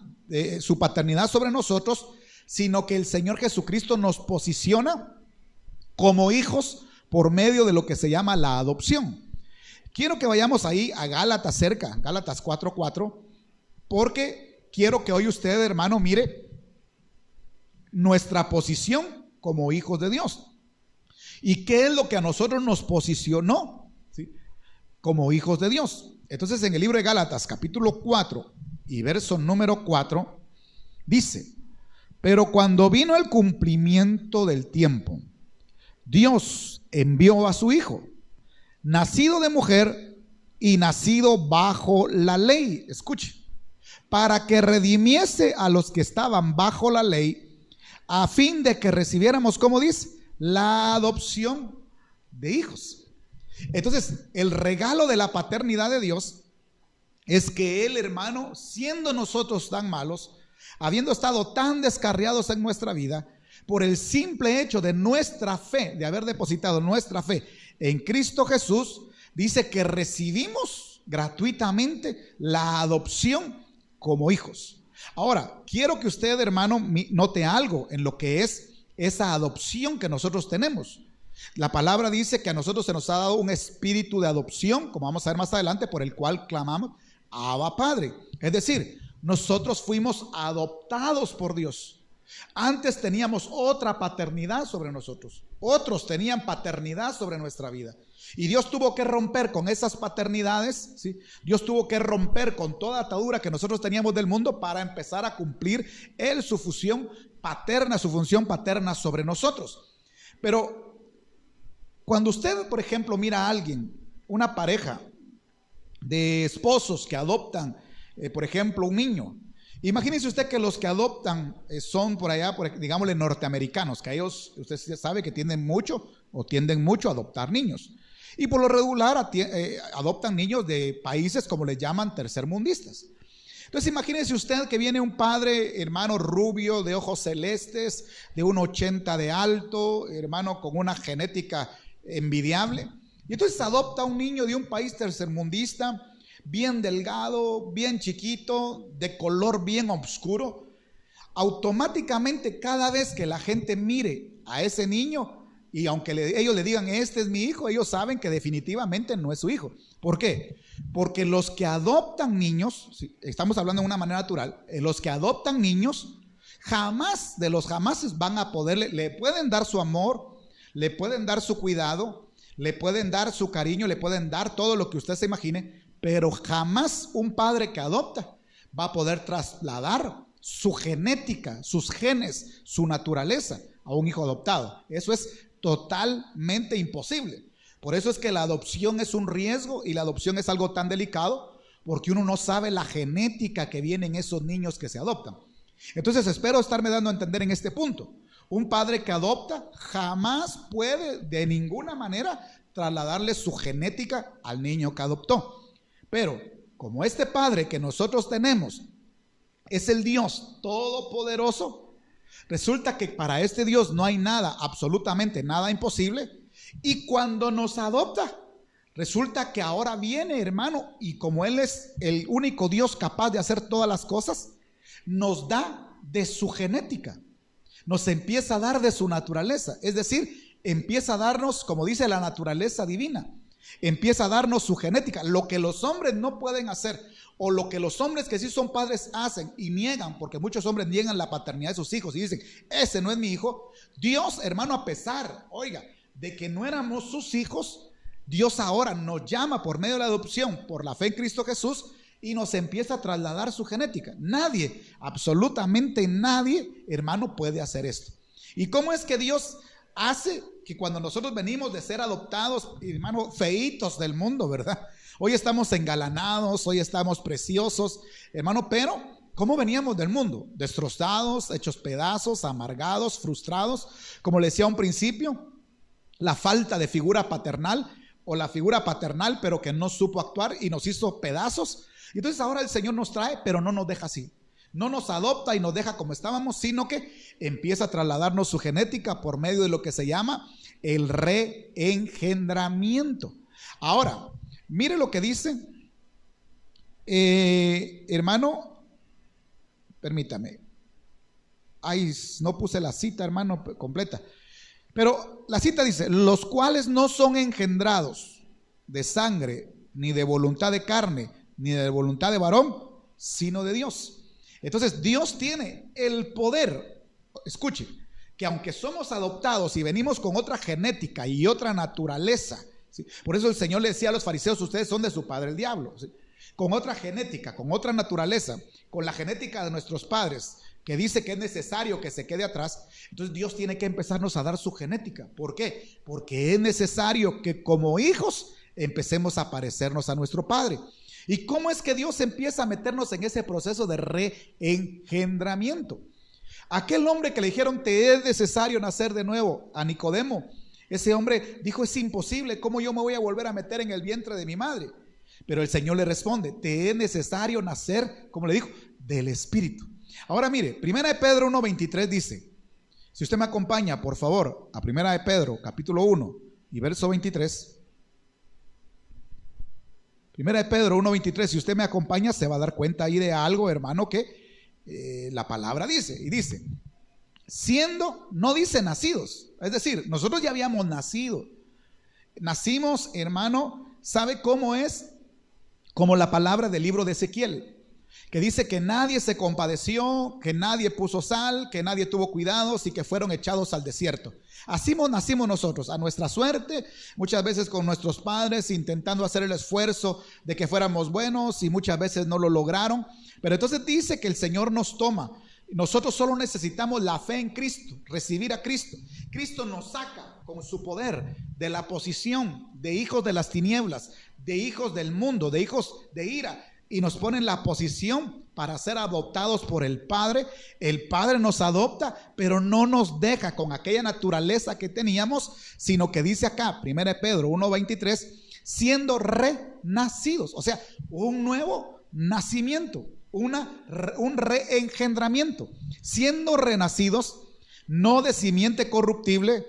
su paternidad sobre nosotros, sino que el Señor Jesucristo nos posiciona como hijos por medio de lo que se llama la adopción. Quiero que vayamos ahí a Gálatas cerca, Gálatas 4:4, porque quiero que hoy usted, hermano, mire nuestra posición como hijos de Dios. ¿Y qué es lo que a nosotros nos posicionó, ¿sí?, como hijos de Dios? Entonces en el libro de Gálatas capítulo 4 y verso número 4 dice: pero cuando vino el cumplimiento del tiempo, Dios envió a su Hijo, nacido de mujer y nacido bajo la ley, escuche, para que redimiese a los que estaban bajo la ley, a fin de que recibiéramos, como dice, la adopción de hijos. Entonces, el regalo de la paternidad de Dios es que Él, hermano, siendo nosotros tan malos, habiendo estado tan descarriados en nuestra vida, por el simple hecho de nuestra fe, de haber depositado nuestra fe en Cristo Jesús, dice que recibimos gratuitamente la adopción como hijos. Ahora, quiero que usted, hermano, note algo en lo que es esa adopción que nosotros tenemos. La palabra dice que a nosotros se nos ha dado un espíritu de adopción, como vamos a ver más adelante, por el cual clamamos Abba Padre. Es decir, nosotros fuimos adoptados por Dios. Antes teníamos otra paternidad sobre nosotros, otros tenían paternidad sobre nuestra vida, y Dios tuvo que romper con esas paternidades, ¿sí? Dios tuvo que romper con toda atadura que nosotros teníamos del mundo para empezar a cumplir Él su función paterna sobre nosotros. Pero cuando usted, por ejemplo, mira a alguien, una pareja de esposos que adoptan, por ejemplo, un niño, imagínese usted que los que adoptan son por allá, digámosle, norteamericanos, que ellos, usted sabe que tienden mucho a adoptar niños. Y por lo regular adoptan niños de países, como les llaman, tercermundistas. Entonces imagínese usted que viene un padre, hermano, rubio, de ojos celestes, de 1,80 de alto, hermano, con una genética envidiable. Y entonces adopta a un niño de un país tercermundista, bien delgado, bien chiquito, de color bien oscuro. Automáticamente, cada vez que la gente mire a ese niño, y aunque ellos le digan este es mi hijo, ellos saben que definitivamente no es su hijo. ¿Por qué? Porque los que adoptan niños, estamos hablando de una manera natural, los que adoptan niños jamás de los jamases van a poderle, le pueden dar su amor, le pueden dar su cuidado, le pueden dar su cariño, le pueden dar todo lo que usted se imagine, pero jamás un padre que adopta va a poder trasladar su genética, sus genes, su naturaleza a un hijo adoptado. Eso es totalmente imposible. Por eso es que la adopción es un riesgo y la adopción es algo tan delicado, porque uno no sabe la genética que viene en esos niños que se adoptan. Entonces espero estarme dando a entender en este punto. Un padre que adopta jamás puede de ninguna manera trasladarle su genética al niño que adoptó. Pero como este padre que nosotros tenemos es el Dios todopoderoso, resulta que para este Dios no hay nada, absolutamente nada imposible. Y cuando nos adopta, resulta que ahora viene, hermano, y como Él es el único Dios capaz de hacer todas las cosas, nos da de su genética, nos empieza a dar de su naturaleza, es decir, empieza a darnos, como dice la naturaleza divina, empieza a darnos su genética, lo que los hombres no pueden hacer, o lo que los hombres que sí son padres hacen y niegan, porque muchos hombres niegan la paternidad de sus hijos y dicen, ese no es mi hijo. Dios, hermano, a pesar, oiga, de que no éramos sus hijos, Dios ahora nos llama por medio de la adopción, por la fe en Cristo Jesús, y nos empieza a trasladar su genética. Nadie, absolutamente nadie, hermano, puede hacer esto. ¿Y cómo es que Dios hace que cuando nosotros venimos de ser adoptados, hermano, feitos del mundo, ¿verdad? Hoy estamos engalanados, hoy estamos preciosos, hermano, pero ¿cómo veníamos del mundo? Destrozados, hechos pedazos, amargados, frustrados, como le decía a un principio, la falta de figura paternal o la figura paternal pero que no supo actuar y nos hizo pedazos. Entonces ahora el Señor nos trae, pero no nos deja así. No nos adopta y nos deja como estábamos, sino que empieza a trasladarnos su genética por medio de lo que se llama el reengendramiento. Ahora, mire lo que dice, hermano, permítame. Ay, no puse la cita, hermano, completa. Pero la cita dice, los cuales no son engendrados de sangre, ni de voluntad de carne, ni de voluntad de varón, sino de Dios. Entonces Dios tiene el poder, escuche, que aunque somos adoptados y venimos con otra genética y otra naturaleza, ¿sí? Por eso el Señor le decía a los fariseos, ustedes son de su padre el diablo, ¿sí? Con otra genética, con otra naturaleza, con la genética de nuestros padres, que dice que es necesario que se quede atrás, entonces Dios tiene que empezarnos a dar su genética. ¿Por qué? Porque es necesario que como hijos empecemos a parecernos a nuestro Padre. ¿Y cómo es que Dios empieza a meternos en ese proceso de reengendramiento? Aquel hombre que le dijeron, te es necesario nacer de nuevo, a Nicodemo, ese hombre dijo, es imposible, ¿cómo yo me voy a volver a meter en el vientre de mi madre? Pero el Señor le responde, te es necesario nacer, como le dijo, del Espíritu. Ahora mire, 1 Pedro 1:23 dice, si usted me acompaña por favor a 1 Pedro capítulo 1 y verso 23, 1 Pedro 1:23, si usted me acompaña se va a dar cuenta ahí de algo, hermano, que la palabra dice, y dice, siendo, no dice nacidos, es decir, nosotros ya habíamos nacido, nacimos, hermano, ¿sabe cómo es? Como la palabra del libro de Ezequiel, que dice que nadie se compadeció, que nadie puso sal, que nadie tuvo cuidados y que fueron echados al desierto. Así nacimos nosotros, a nuestra suerte, muchas veces con nuestros padres, intentando hacer el esfuerzo de que fuéramos buenos y muchas veces no lo lograron. Pero entonces dice que el Señor nos toma. Nosotros solo necesitamos la fe en Cristo, recibir a Cristo. Cristo nos saca con su poder de la posición de hijos de las tinieblas, de hijos del mundo, de hijos de ira, y nos pone en la posición para ser adoptados por el Padre. El Padre nos adopta, pero no nos deja con aquella naturaleza que teníamos, sino que dice acá, 1 Pedro 1:23, siendo renacidos, o sea, un nuevo nacimiento, un reengendramiento, siendo renacidos, no de simiente corruptible,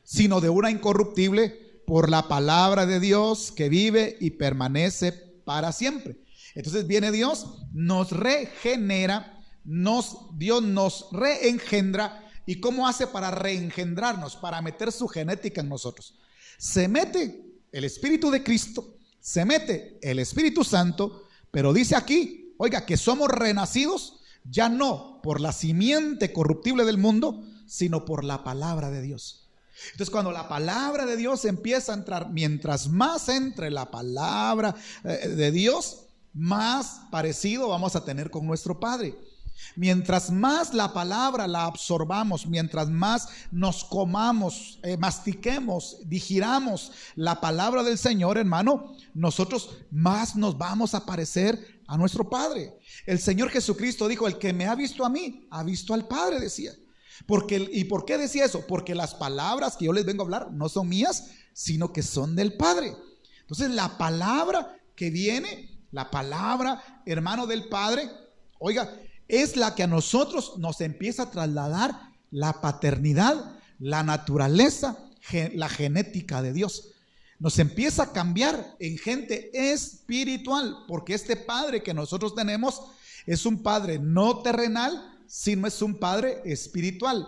sino de una incorruptible, por la palabra de Dios que vive y permanece para siempre. Entonces viene Dios, nos regenera, Dios nos reengendra. ¿Y cómo hace para reengendrarnos? Para meter su genética en nosotros. Se mete el Espíritu de Cristo, se mete el Espíritu Santo, pero dice aquí, oiga, que somos renacidos ya no por la simiente corruptible del mundo, sino por la palabra de Dios. Entonces cuando la palabra de Dios empieza a entrar, mientras más entre la palabra de Dios, más parecido vamos a tener con nuestro Padre. Mientras más la palabra la absorbamos, mientras más nos comamos, mastiquemos, digiramos la palabra del Señor, hermano, nosotros más nos vamos a parecer a nuestro Padre. El Señor Jesucristo dijo: el que me ha visto a mí, ha visto al Padre, decía. ¿Y por qué decía eso? Porque las palabras que yo les vengo a hablar no son mías, sino que son del Padre. Entonces la palabra que viene, la palabra, hermano, del Padre, oiga, es la que a nosotros nos empieza a trasladar la paternidad, la naturaleza, la genética de Dios. Nos empieza a cambiar en gente espiritual, porque este Padre que nosotros tenemos es un Padre no terrenal, sino es un Padre espiritual.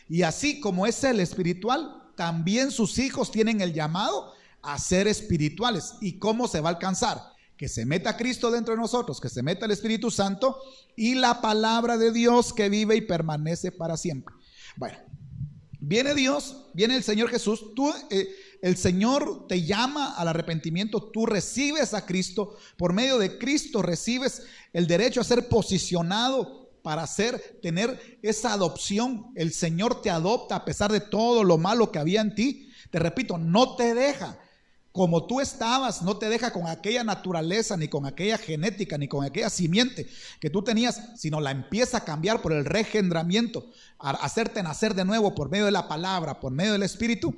Y así como es el espiritual, también sus hijos tienen el llamado a ser espirituales. ¿Y cómo se va a alcanzar? Que se meta Cristo dentro de nosotros, que se meta el Espíritu Santo y la palabra de Dios que vive y permanece para siempre. Bueno, viene Dios, viene el Señor Jesús, el Señor te llama al arrepentimiento, tú recibes a Cristo, por medio de Cristo recibes el derecho a ser posicionado para tener esa adopción. El Señor te adopta a pesar de todo lo malo que había en ti. Te repito, no te deja como tú estabas, no te deja con aquella naturaleza, ni con aquella genética, ni con aquella simiente que tú tenías, sino la empieza a cambiar por el regeneramiento, a hacerte nacer de nuevo por medio de la palabra, por medio del Espíritu.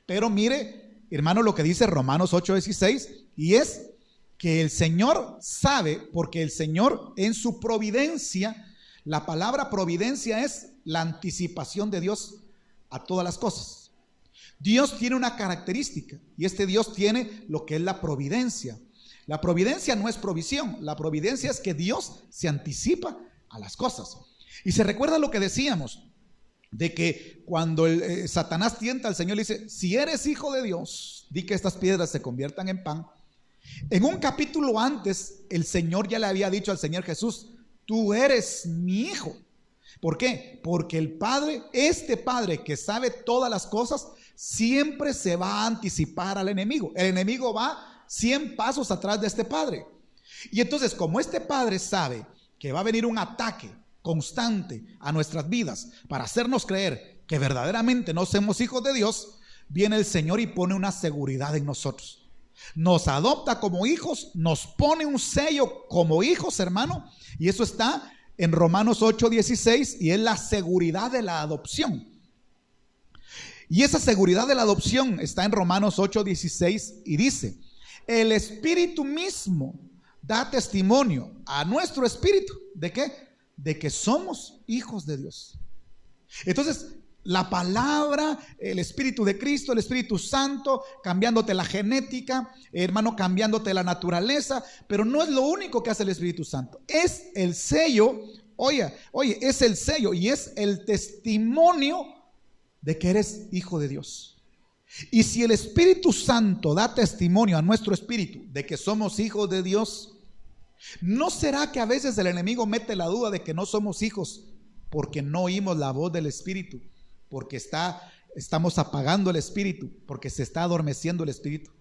Pero mire, hermano, lo que dice Romanos 8:16, y es que el Señor sabe, porque el Señor en su providencia, la palabra providencia es la anticipación de Dios a todas las cosas. Dios tiene una característica, y este Dios tiene lo que es la providencia. La providencia no es provisión, la providencia es que Dios se anticipa a las cosas. Y se recuerda lo que decíamos, de que cuando Satanás tienta al Señor, le dice: si eres hijo de Dios, di que estas piedras se conviertan en pan. En un capítulo antes, el Señor ya le había dicho al Señor Jesús: tú eres mi hijo. ¿Por qué? Porque el Padre, este Padre que sabe todas las cosas, siempre se va a anticipar al enemigo. El enemigo va 100 pasos atrás de este Padre. Y entonces, como este Padre sabe que va a venir un ataque constante a nuestras vidas para hacernos creer que verdaderamente no somos hijos de Dios, viene el Señor y pone una seguridad en nosotros. Nos adopta como hijos, nos pone un sello como hijos, hermano, y eso está en Romanos 8:16, y es la seguridad de la adopción. Y esa seguridad de la adopción está en Romanos 8:16 y dice: el Espíritu mismo da testimonio a nuestro espíritu. ¿De qué? De que somos hijos de Dios. Entonces, la palabra, el Espíritu de Cristo, el Espíritu Santo, cambiándote la genética, hermano, cambiándote la naturaleza, pero no es lo único que hace el Espíritu Santo. Es el sello, oye, es el sello y es el testimonio de que eres hijo de Dios. Y si el Espíritu Santo da testimonio a nuestro espíritu de que somos hijos de Dios, ¿no será que a veces el enemigo mete la duda de que no somos hijos porque no oímos la voz del Espíritu? Porque estamos apagando el Espíritu, porque se está adormeciendo el Espíritu.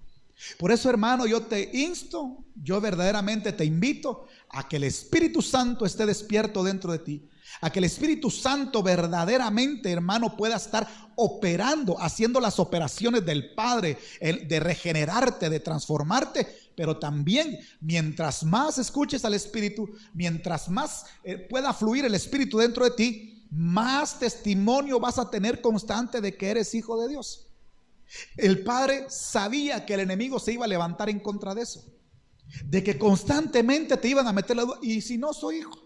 Por eso, hermano, yo te insto, yo verdaderamente te invito a que el Espíritu Santo esté despierto dentro de ti, a que el Espíritu Santo verdaderamente, hermano, pueda estar operando, haciendo las operaciones del Padre, de regenerarte, de transformarte. Pero también, mientras más escuches al Espíritu, mientras más pueda fluir el Espíritu dentro de ti, más testimonio vas a tener constante de que eres hijo de Dios. El Padre sabía que el enemigo se iba a levantar en contra de eso, de que constantemente te iban a meter la duda: ¿y si no soy hijo?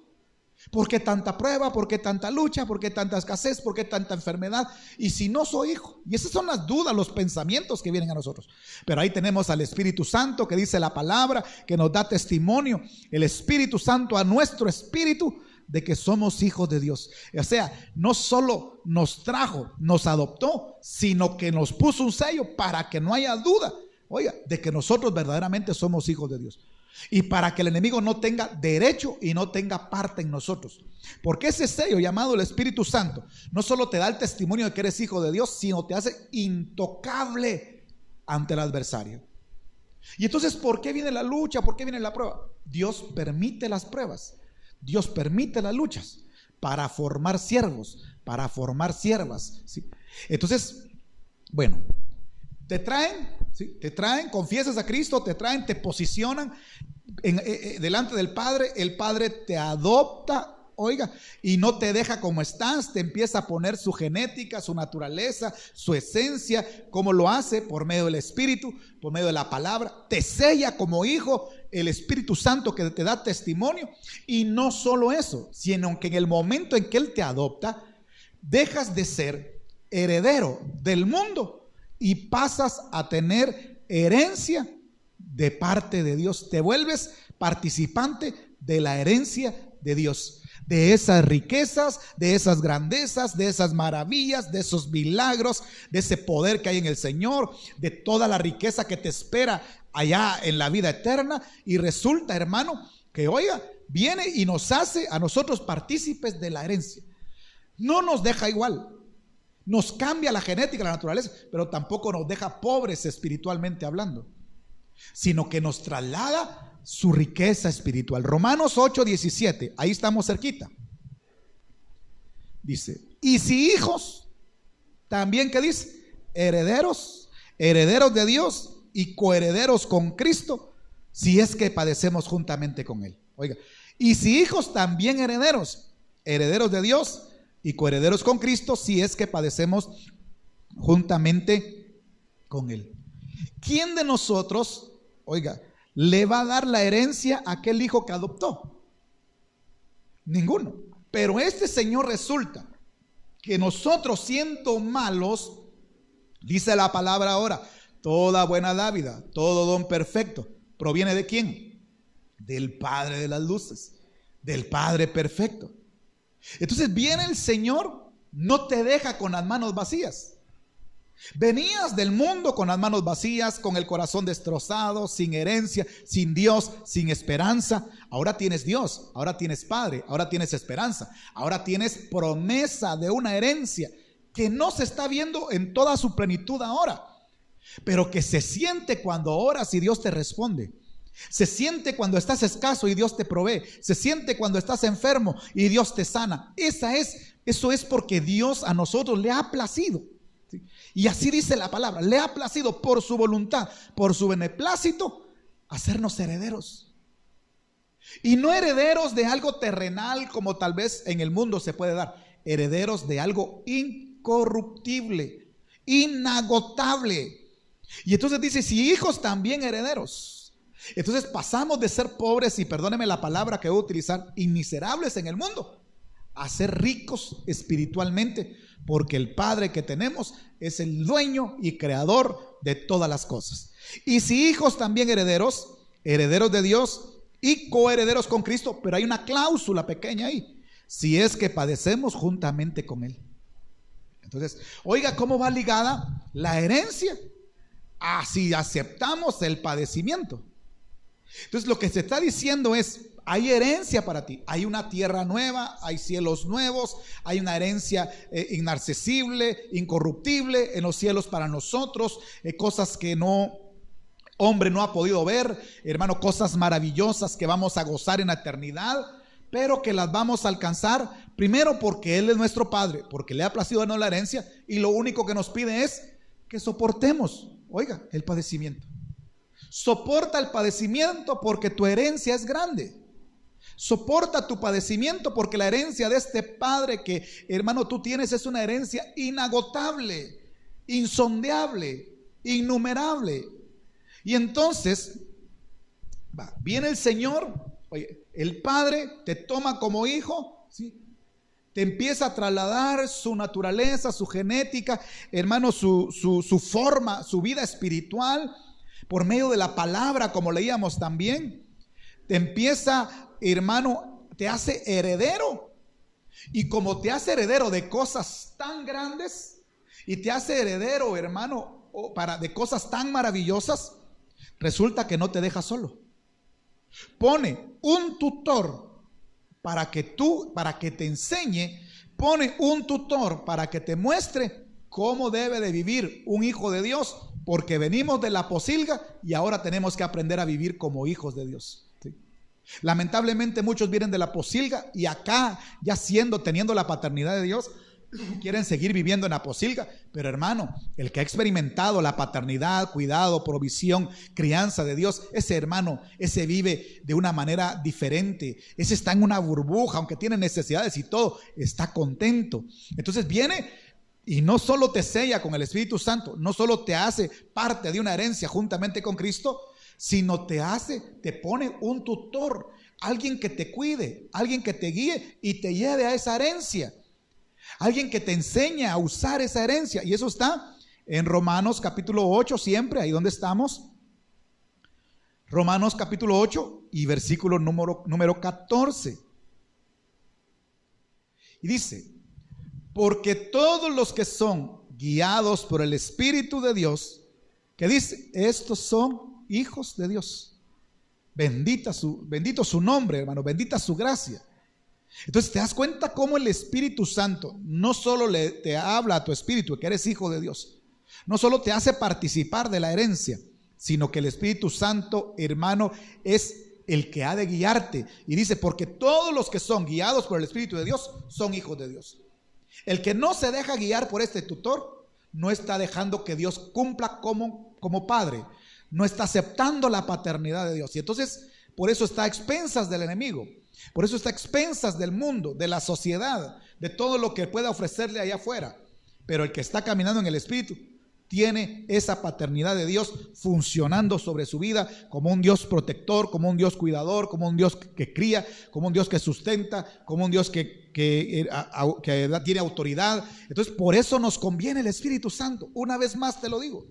¿Por qué tanta prueba? ¿Por qué tanta lucha? ¿Por qué tanta escasez? ¿Por qué tanta enfermedad? ¿Y si no soy hijo? Y esas son las dudas, los pensamientos que vienen a nosotros. Pero ahí tenemos al Espíritu Santo, que dice la palabra, que nos da testimonio, el Espíritu Santo a nuestro espíritu, de que somos hijos de Dios. O sea, no solo nos trajo, nos adoptó, sino que nos puso un sello para que no haya duda, oiga, de que nosotros verdaderamente somos hijos de Dios. Y para que el enemigo no tenga derecho y no tenga parte en nosotros. Porque ese sello llamado el Espíritu Santo no solo te da el testimonio de que eres hijo de Dios, sino te hace intocable ante el adversario. Y entonces, ¿por qué viene la lucha? ¿Por qué viene la prueba? Dios permite las pruebas, Dios permite las luchas, para formar siervos, para formar siervas, ¿sí? Entonces, bueno, te traen, ¿sí? Te traen, confiesas a Cristo, te traen, te posicionan delante del Padre, el Padre te adopta, oiga, y no te deja como estás, te empieza a poner su genética, su naturaleza, su esencia. ¿Cómo lo hace? Por medio del Espíritu, por medio de la palabra, te sella como hijo, el Espíritu Santo que te da testimonio. Y no solo eso, sino que en el momento en que Él te adopta, dejas de ser heredero del mundo y pasas a tener herencia de parte de Dios. Te vuelves participante de la herencia de Dios, de esas riquezas, de esas grandezas, de esas maravillas, de esos milagros, de ese poder que hay en el Señor, de toda la riqueza que te espera allá en la vida eterna. Y resulta, hermano, que oiga, viene y nos hace a nosotros partícipes de la herencia. No nos deja igual, nos cambia la genética, la naturaleza, pero tampoco nos deja pobres espiritualmente hablando, sino que nos traslada su riqueza espiritual. Romanos 8:17, ahí estamos cerquita. Dice, y si hijos, también, ¿qué dice? Herederos, herederos de Dios y coherederos con Cristo, si es que padecemos juntamente con Él. Oiga, y si hijos, también herederos, herederos de Dios y coherederos con Cristo, si es que padecemos juntamente con Él. ¿Quién de nosotros, oiga, le va a dar la herencia a aquel hijo que adoptó? Ninguno. Pero este Señor resulta que nosotros, siendo malos, dice la palabra ahora, toda buena dádiva, todo don perfecto, ¿proviene de quién? Del Padre de las luces, del Padre perfecto. Entonces viene el Señor, no te deja con las manos vacías. Venías del mundo con las manos vacías, con el corazón destrozado, sin herencia, sin Dios, sin esperanza. Ahora tienes Dios, ahora tienes Padre, ahora tienes esperanza, ahora tienes promesa de una herencia que no se está viendo en toda su plenitud ahora, pero que se siente cuando oras y Dios te responde. Se siente cuando estás escaso y Dios te provee. Se siente cuando estás enfermo y Dios te sana. Eso es porque Dios a nosotros le ha placido. ¿Sí? Y así dice la palabra, le ha placido por su voluntad, por su beneplácito, hacernos herederos. Y no herederos de algo terrenal como tal vez en el mundo se puede dar, herederos de algo incorruptible, inagotable. Y entonces dice, si hijos, también herederos. Entonces pasamos de ser pobres, y perdóneme la palabra que voy a utilizar, y miserables en el mundo, a ser ricos espiritualmente, porque el Padre que tenemos es el dueño y creador de todas las cosas. Y si hijos, también herederos, herederos de Dios y coherederos con Cristo. Pero hay una cláusula pequeña ahí: si es que padecemos juntamente con Él. Entonces, oiga cómo va ligada la herencia a si aceptamos el padecimiento. Entonces lo que se está diciendo es, hay herencia para ti, hay una tierra nueva, hay cielos nuevos, hay una herencia inaccesible, incorruptible en los cielos para nosotros, cosas que hombre no ha podido ver, hermano, cosas maravillosas que vamos a gozar en la eternidad, pero que las vamos a alcanzar primero porque Él es nuestro Padre, porque le ha placido darnos la herencia, y lo único que nos pide es que soportemos, oiga, el padecimiento. Soporta el padecimiento porque tu herencia es grande. Soporta tu padecimiento porque la herencia de este Padre que, hermano, tú tienes es una herencia inagotable, insondeable, innumerable. Y entonces viene el Señor, oye, el Padre te toma como hijo, ¿sí? Te empieza a trasladar su naturaleza, su genética, hermano, su forma, su vida espiritual, por medio de la palabra, como leíamos también. Te empieza, hermano, te hace heredero. Y como te hace heredero de cosas tan grandes, y te hace heredero, hermano, de cosas tan maravillosas, resulta que no te deja solo. Pone un tutor para que te enseñe, pone un tutor para que te muestre cómo debe de vivir un hijo de Dios, porque venimos de la pocilga y ahora tenemos que aprender a vivir como hijos de Dios, ¿sí? Lamentablemente muchos vienen de la posilga y acá, ya teniendo la paternidad de Dios, quieren seguir viviendo en la posilga. Pero hermano, el que ha experimentado la paternidad, cuidado, provisión, crianza de Dios, ese hermano, ese vive de una manera diferente. Ese está en una burbuja, aunque tiene necesidades y todo, está contento. Entonces viene y no solo te sella con el Espíritu Santo, no solo te hace parte de una herencia juntamente con Cristo, sino te pone un tutor, alguien que te cuide, alguien que te guíe y te lleve a esa herencia, alguien que te enseña a usar esa herencia. Y eso está en Romanos capítulo 8, siempre, ahí donde estamos. Romanos capítulo 8 y versículo número 14. Y dice: porque todos los que son guiados por el Espíritu de Dios, que dice, estos son hijos de Dios. Bendito su nombre, hermano, bendita su gracia. Entonces te das cuenta cómo el Espíritu Santo no solo te habla a tu espíritu que eres hijo de Dios, no solo te hace participar de la herencia, sino que el Espíritu Santo, hermano, es el que ha de guiarte. Y dice, porque todos los que son guiados por el Espíritu de Dios son hijos de Dios. El que no se deja guiar por este tutor no está dejando que Dios cumpla como padre, no está aceptando la paternidad de Dios. Y entonces por eso está a expensas del enemigo, por eso está a expensas del mundo, de la sociedad, de todo lo que pueda ofrecerle allá afuera. Pero el que está caminando en el Espíritu tiene esa paternidad de Dios funcionando sobre su vida como un Dios protector, como un Dios cuidador, como un Dios que cría, como un Dios que sustenta, como un Dios que tiene autoridad. Entonces por eso nos conviene el Espíritu Santo. Una vez más te lo digo,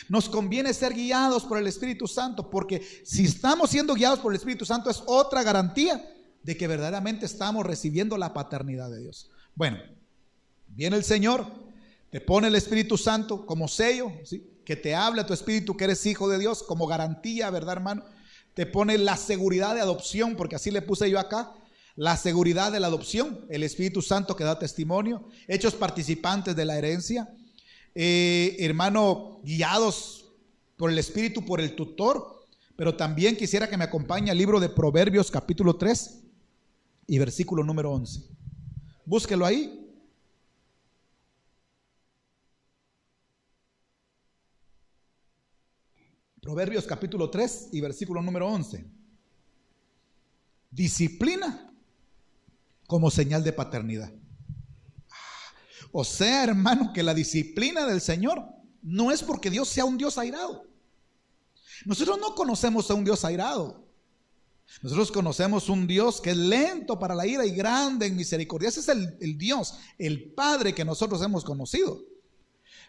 nos conviene ser guiados por el Espíritu Santo, porque si estamos siendo guiados por el Espíritu Santo es otra garantía de que verdaderamente estamos recibiendo la paternidad de Dios. Bueno, viene el Señor, te pone el Espíritu Santo como sello, ¿sí?, que te habla a tu espíritu que eres hijo de Dios, como garantía, ¿verdad, hermano? Te pone la seguridad de adopción, porque así le puse yo acá, la seguridad de la adopción, el Espíritu Santo que da testimonio, hechos participantes de la herencia, hermano, guiados por el Espíritu, por el tutor. Pero también quisiera que me acompañe al libro de Proverbios capítulo 3 y versículo número 11. Búsquelo ahí. Proverbios capítulo 3 y versículo número 11. Disciplina como señal de paternidad. O sea, hermano, que la disciplina del Señor no es porque Dios sea un Dios airado. Nosotros no conocemos a un Dios airado. Nosotros conocemos un Dios que es lento para la ira y grande en misericordia. Ese es el Dios, el Padre que nosotros hemos conocido.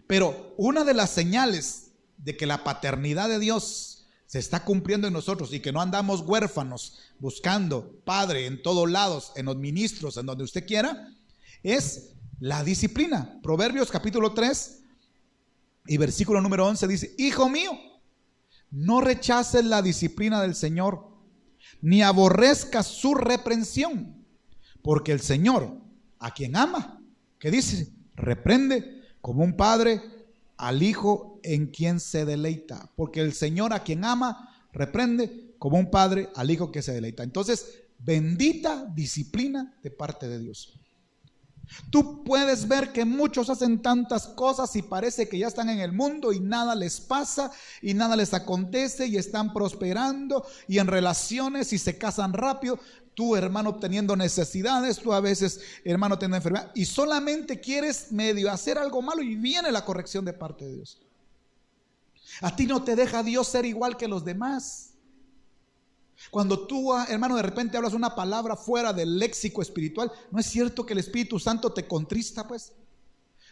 Pero una de las señales de que la paternidad de Dios se está cumpliendo en nosotros y que no andamos huérfanos buscando Padre en todos lados, en los ministros, en donde usted quiera, es la disciplina. Proverbios capítulo 3 y versículo número 11 dice: hijo mío, no rechaces la disciplina del Señor, ni aborrezcas su reprensión, porque el Señor a quien ama, ¿qué dice? Reprende como un padre al hijo en quien se deleita. Porque el Señor a quien ama, reprende como un padre al hijo que se deleita. Entonces, bendita disciplina de parte de Dios. Tú puedes ver que muchos hacen tantas cosas y parece que ya están en el mundo y nada les pasa y nada les acontece y están prosperando y en relaciones y se casan rápido. Tú, hermano, teniendo necesidades, tú a veces, hermano, teniendo enfermedad y solamente quieres medio hacer algo malo y viene la corrección de parte de Dios. A ti no te deja Dios ser igual que los demás. Cuando tú, hermano, de repente hablas una palabra fuera del léxico espiritual, ¿no es cierto que el Espíritu Santo te contrista, pues?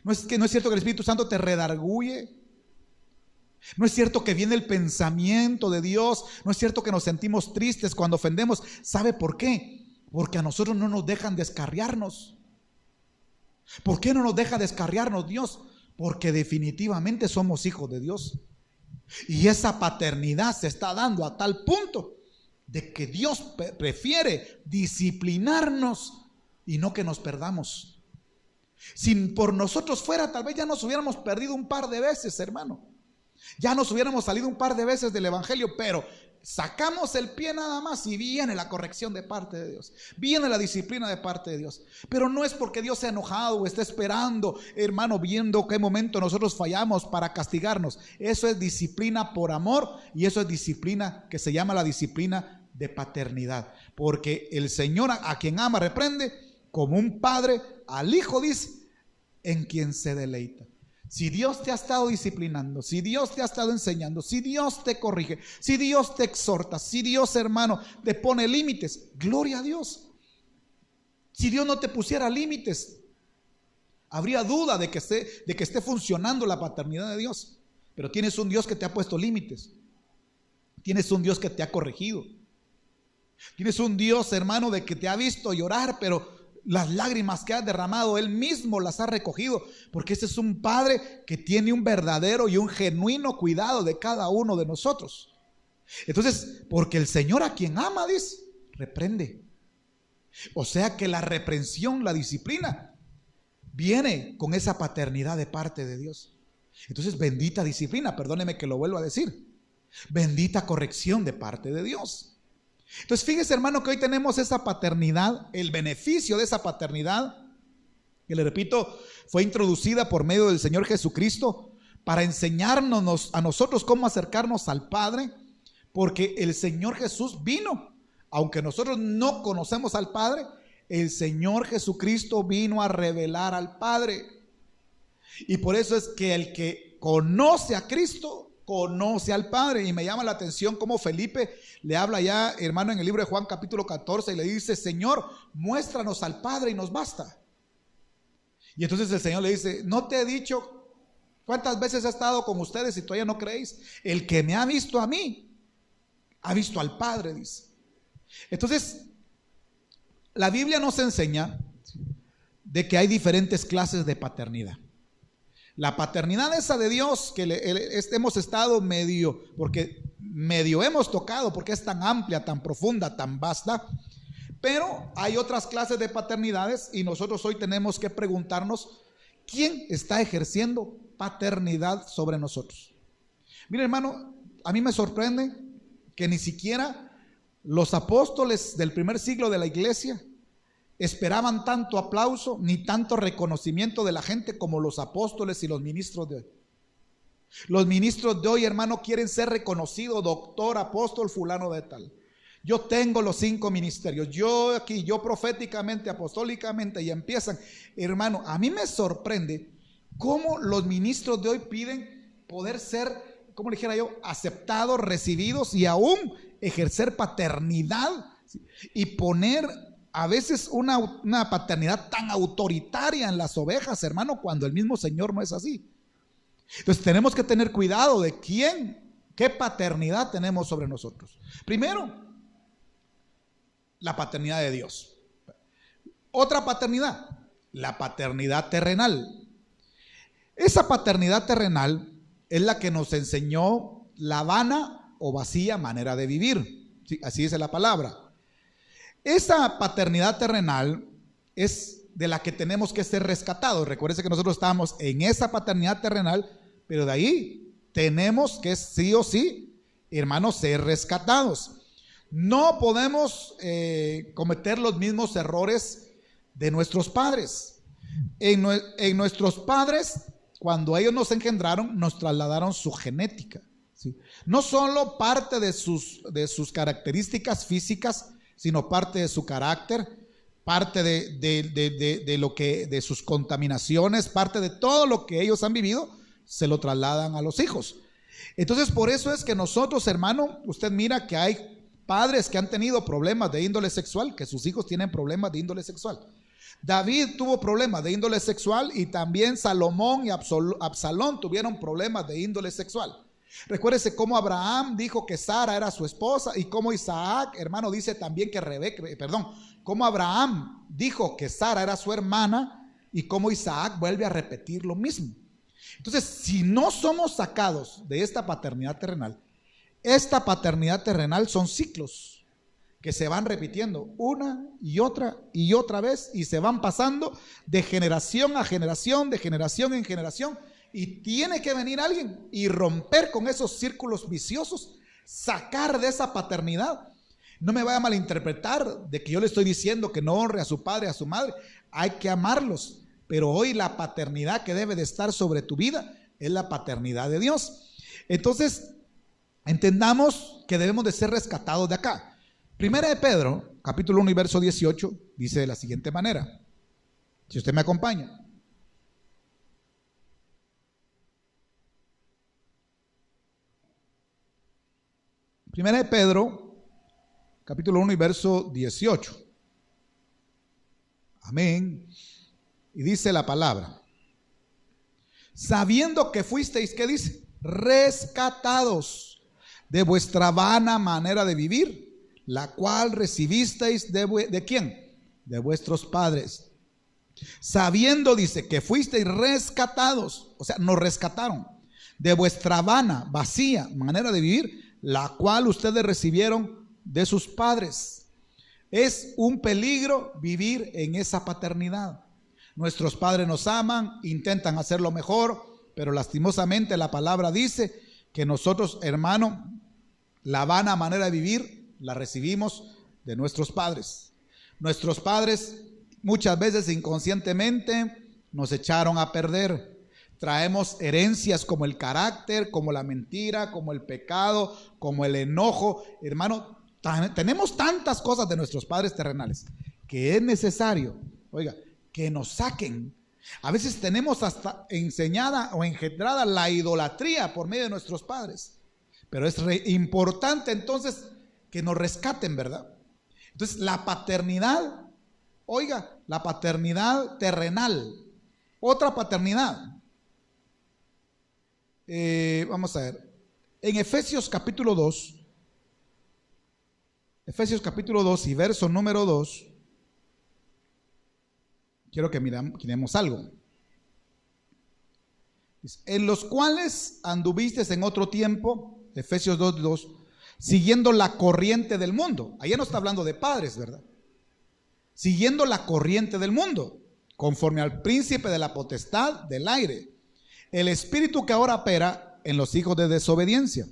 ¿No es cierto que el Espíritu Santo te redarguye? ¿No es cierto que viene el pensamiento de Dios? ¿No es cierto que nos sentimos tristes cuando ofendemos? ¿Sabe por qué? Porque a nosotros no nos dejan descarriarnos. ¿Por qué no nos deja descarriarnos Dios? Porque definitivamente somos hijos de Dios. Y esa paternidad se está dando a tal punto de que Dios prefiere disciplinarnos y no que nos perdamos. Si por nosotros fuera, tal vez ya nos hubiéramos perdido un par de veces, hermano. Ya nos hubiéramos salido un par de veces del evangelio, pero sacamos el pie nada más y viene la corrección de parte de Dios, viene la disciplina de parte de Dios. Pero no es porque Dios se ha enojado o esté esperando, hermano, viendo qué momento nosotros fallamos para castigarnos. Eso es disciplina por amor, y eso es disciplina que se llama la disciplina de paternidad, porque el Señor a quien ama reprende, como un padre al hijo, dice, en quien se deleita. Si Dios te ha estado disciplinando, si Dios te ha estado enseñando, si Dios te corrige, si Dios te exhorta, si Dios, hermano, te pone límites, gloria a Dios. Si Dios no te pusiera límites, habría duda de que esté funcionando la paternidad de Dios. Pero tienes un Dios que te ha puesto límites. Tienes un Dios que te ha corregido. Tienes un Dios, hermano, de que te ha visto llorar, pero las lágrimas que has derramado, Él mismo las ha recogido, porque ese es un Padre que tiene un verdadero y un genuino cuidado de cada uno de nosotros. Entonces, porque el Señor a quien ama, dice, reprende. O sea que la reprensión, la disciplina, viene con esa paternidad de parte de Dios. Entonces, bendita disciplina, perdóneme que lo vuelva a decir, bendita corrección de parte de Dios. Entonces fíjese, hermano, que hoy tenemos esa paternidad, el beneficio de esa paternidad, que le repito, fue introducida por medio del Señor Jesucristo para enseñarnos a nosotros cómo acercarnos al Padre, porque el Señor Jesús vino, aunque nosotros no conocemos al Padre, el Señor Jesucristo vino a revelar al Padre. Y por eso es que el que conoce a Cristo conoce al Padre. Y me llama la atención cómo Felipe le habla ya, hermano, en el libro de Juan capítulo 14, y le dice: Señor, muéstranos al Padre y nos basta. Y entonces el Señor le dice: no te he dicho cuántas veces he estado con ustedes y todavía no creéis. El que me ha visto a mí ha visto al Padre, dice. Entonces la Biblia nos enseña de que hay diferentes clases de paternidad. La paternidad esa de Dios que hemos estado medio hemos tocado, porque es tan amplia, tan profunda, tan vasta. Pero hay otras clases de paternidades, y nosotros hoy tenemos que preguntarnos: ¿quién está ejerciendo paternidad sobre nosotros? Mire, hermano, a mí me sorprende que ni siquiera los apóstoles del primer siglo de la iglesia esperaban tanto aplauso ni tanto reconocimiento de la gente como los apóstoles y los ministros de hoy. Los ministros de hoy, hermano, quieren ser reconocidos: doctor, apóstol, fulano de tal. Yo tengo los 5 ministerios, yo aquí, yo proféticamente, apostólicamente, y empiezan. Hermano, a mí me sorprende cómo los ministros de hoy piden poder ser, como le dijera yo, aceptados, recibidos, y aún ejercer paternidad, ¿sí? Y poner a veces una paternidad tan autoritaria en las ovejas, hermano, cuando el mismo Señor no es así. Entonces tenemos que tener cuidado de qué paternidad tenemos sobre nosotros. Primero, la paternidad de Dios. Otra paternidad, la paternidad terrenal. Esa paternidad terrenal es la que nos enseñó la vana o vacía manera de vivir. ¿Sí? Así dice la palabra. Esa paternidad terrenal es de la que tenemos que ser rescatados. Recuérdense que nosotros estamos en esa paternidad terrenal, pero de ahí tenemos que sí o sí, hermanos, ser rescatados. No podemos cometer los mismos errores de nuestros padres. En nuestros padres, cuando ellos nos engendraron, nos trasladaron su genética, ¿sí? No solo parte de sus características físicas, sino parte de su carácter, parte de sus contaminaciones, parte de todo lo que ellos han vivido, se lo trasladan a los hijos. Entonces, por eso es que nosotros, hermano, usted mira que hay padres que han tenido problemas de índole sexual, que sus hijos tienen problemas de índole sexual. David tuvo problemas de índole sexual, y también Salomón y Absalón tuvieron problemas de índole sexual. Recuérdese cómo Abraham dijo que Sara era su esposa, y cómo Isaac, hermano, dice también que cómo Abraham dijo que Sara era su hermana, y cómo Isaac vuelve a repetir lo mismo. Entonces, si no somos sacados de esta paternidad terrenal son ciclos que se van repitiendo una y otra vez, y se van pasando de generación a generación, de generación en generación. Y tiene que venir alguien y romper con esos círculos viciosos sacar de esa paternidad. No me vaya a malinterpretar de que yo le estoy diciendo que no honre a su padre, a su madre. Hay que amarlos, pero hoy la paternidad que debe de estar sobre tu vida es la paternidad de Dios. Entonces, entendamos que debemos de ser rescatados de acá. Primera de Pedro, capítulo 1 y verso 18, dice de la siguiente manera. Si usted me acompaña. Primera de Pedro, capítulo 1 y verso 18. Amén. Y dice la palabra: sabiendo que fuisteis, ¿qué dice? Rescatados de vuestra vana manera de vivir, la cual recibisteis ¿de quién? De vuestros padres. Sabiendo, dice, que fuisteis rescatados, o sea, nos rescataron de vuestra vana, vacía manera de vivir, la cual ustedes recibieron de sus padres. Es un peligro vivir en esa paternidad. Nuestros padres nos aman, intentan hacerlo mejor, pero lastimosamente la palabra dice que nosotros, hermano, la vana manera de vivir la recibimos de nuestros padres. Nuestros padres muchas veces inconscientemente nos echaron a perder. Traemos herencias como el carácter, como la mentira, como el pecado, como el enojo. Hermano, tenemos tantas cosas de nuestros padres terrenales que es necesario, oiga, que nos saquen. A veces tenemos hasta enseñada o engendrada la idolatría por medio de nuestros padres. Pero es importante entonces que nos rescaten, ¿verdad? Entonces la paternidad, oiga, la paternidad terrenal. Otra paternidad. Vamos a ver. En Efesios capítulo 2. Efesios capítulo 2 y verso número 2. Quiero que miremos algo. En los cuales anduvisteis en otro tiempo, Efesios 2:2, siguiendo la corriente del mundo. Allá no está hablando de padres, ¿verdad? Siguiendo la corriente del mundo, conforme al príncipe de la potestad del aire, el espíritu que ahora opera en los hijos de desobediencia,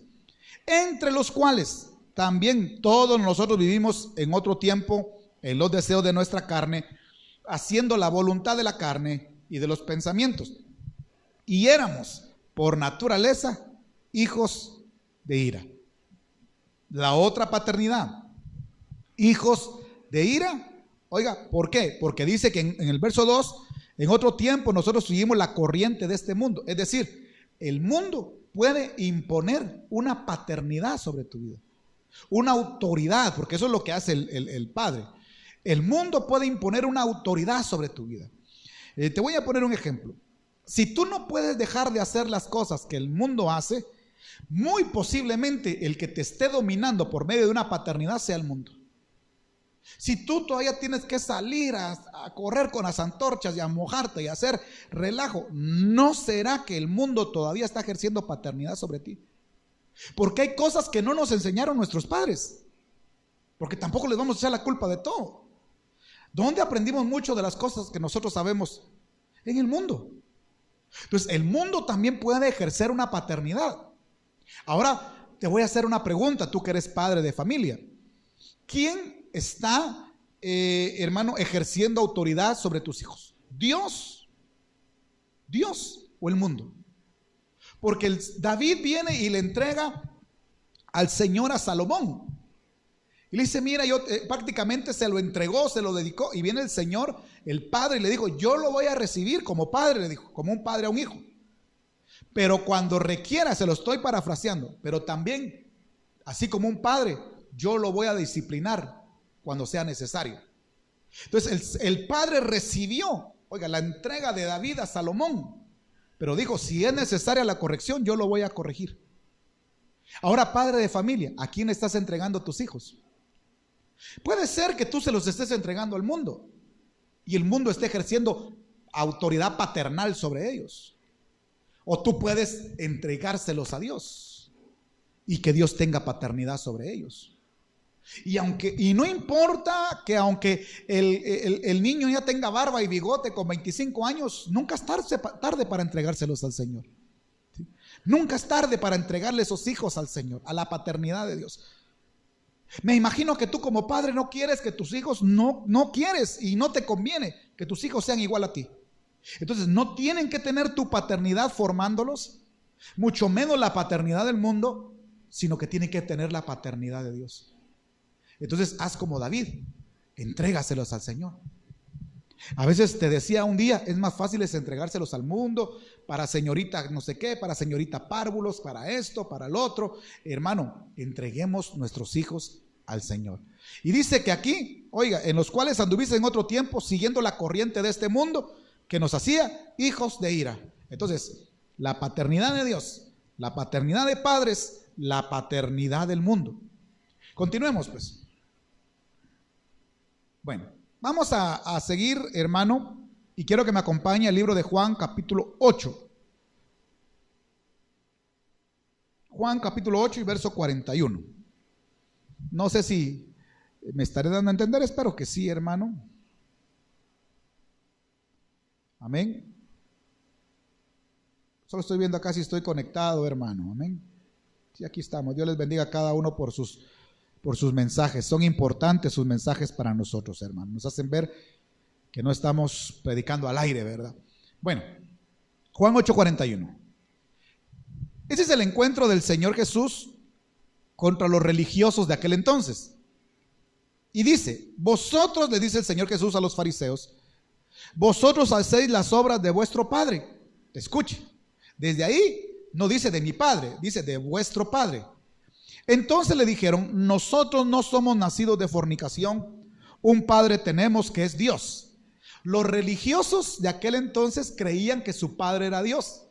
entre los cuales también todos nosotros vivimos en otro tiempo en los deseos de nuestra carne, haciendo la voluntad de la carne y de los pensamientos. Y éramos por naturaleza hijos de ira. La otra paternidad, hijos de ira. Oiga, ¿por qué? Porque dice que en el verso 2, en otro tiempo nosotros seguimos la corriente de este mundo. Es decir, el mundo puede imponer una paternidad sobre tu vida, una autoridad, porque eso es lo que hace el Padre. El mundo puede imponer una autoridad sobre tu vida. Te voy a poner un ejemplo. Si tú no puedes dejar de hacer las cosas que el mundo hace, muy posiblemente el que te esté dominando por medio de una paternidad sea el mundo. Si tú todavía tienes que salir a correr con las antorchas y a mojarte y a hacer relajo, ¿no será que el mundo todavía está ejerciendo paternidad sobre ti? Porque hay cosas que no nos enseñaron nuestros padres, porque tampoco les vamos a echar la culpa de todo. ¿Dónde aprendimos mucho de las cosas que nosotros sabemos? En el mundo. Entonces el mundo también puede ejercer una paternidad. Ahora te voy a hacer una pregunta, tú que eres padre de familia. ¿Quién está, hermano, ejerciendo autoridad sobre tus hijos? ¿Dios o el mundo? Porque David viene y le entrega al Señor a Salomón. Y le dice, mira, yo prácticamente se lo entregó, se lo dedicó. Y viene el Señor, el Padre, y le dijo, yo lo voy a recibir como padre, le dijo, como un padre a un hijo. Pero cuando requiera, se lo estoy parafraseando, pero también, así como un padre, yo lo voy a disciplinar cuando sea necesario. Entonces el padre recibió, oiga, la entrega de David a Salomón, pero dijo, si es necesaria la corrección, yo lo voy a corregir. Ahora, padre de familia, ¿a quién estás entregando tus hijos? Puede ser que tú se los estés entregando al mundo y el mundo esté ejerciendo autoridad paternal sobre ellos. O tú puedes entregárselos a Dios y que Dios tenga paternidad sobre ellos. Y no importa que aunque el niño ya tenga barba y bigote con 25 años, nunca es tarde para entregárselos al Señor. ¿Sí? Nunca es tarde para entregarle esos hijos al Señor, a la paternidad de Dios. Me imagino que tú como padre no quieres que tus hijos, no quieres y no te conviene que tus hijos sean igual a ti. Entonces no tienen que tener tu paternidad formándolos, mucho menos la paternidad del mundo, sino que tienen que tener la paternidad de Dios. Entonces haz como David, entrégaselos al Señor. A veces te decía un día, es más fácil es entregárselos al mundo, para señorita no sé qué, para señorita párvulos, para esto, para el otro. Hermano, entreguemos nuestros hijos al Señor. Y dice que aquí, oiga, en los cuales anduviste en otro tiempo, siguiendo la corriente de este mundo, que nos hacía hijos de ira. Entonces, la paternidad de Dios, la paternidad de padres, la paternidad del mundo. Continuemos pues. Bueno, vamos a seguir, hermano, y quiero que me acompañe al libro de Juan, capítulo 8. Juan, capítulo 8 y verso 41. No sé si me estaré dando a entender, espero que sí, hermano. Amén. Solo estoy viendo acá si estoy conectado, hermano. Amén. Sí, aquí estamos. Dios les bendiga a cada uno por sus mensajes. Son importantes sus mensajes para nosotros, hermano. Nos hacen ver que no estamos predicando al aire, ¿verdad? Bueno, Juan 8:41. Ese es el encuentro del Señor Jesús contra los religiosos de aquel entonces. Y dice, vosotros, le dice el Señor Jesús a los fariseos, vosotros hacéis las obras de vuestro padre. Escuche, desde ahí no dice de mi padre, dice de vuestro padre. Entonces le dijeron, nosotros no somos nacidos de fornicación, un padre tenemos que es Dios. Los religiosos de aquel entonces creían que su padre era Dios,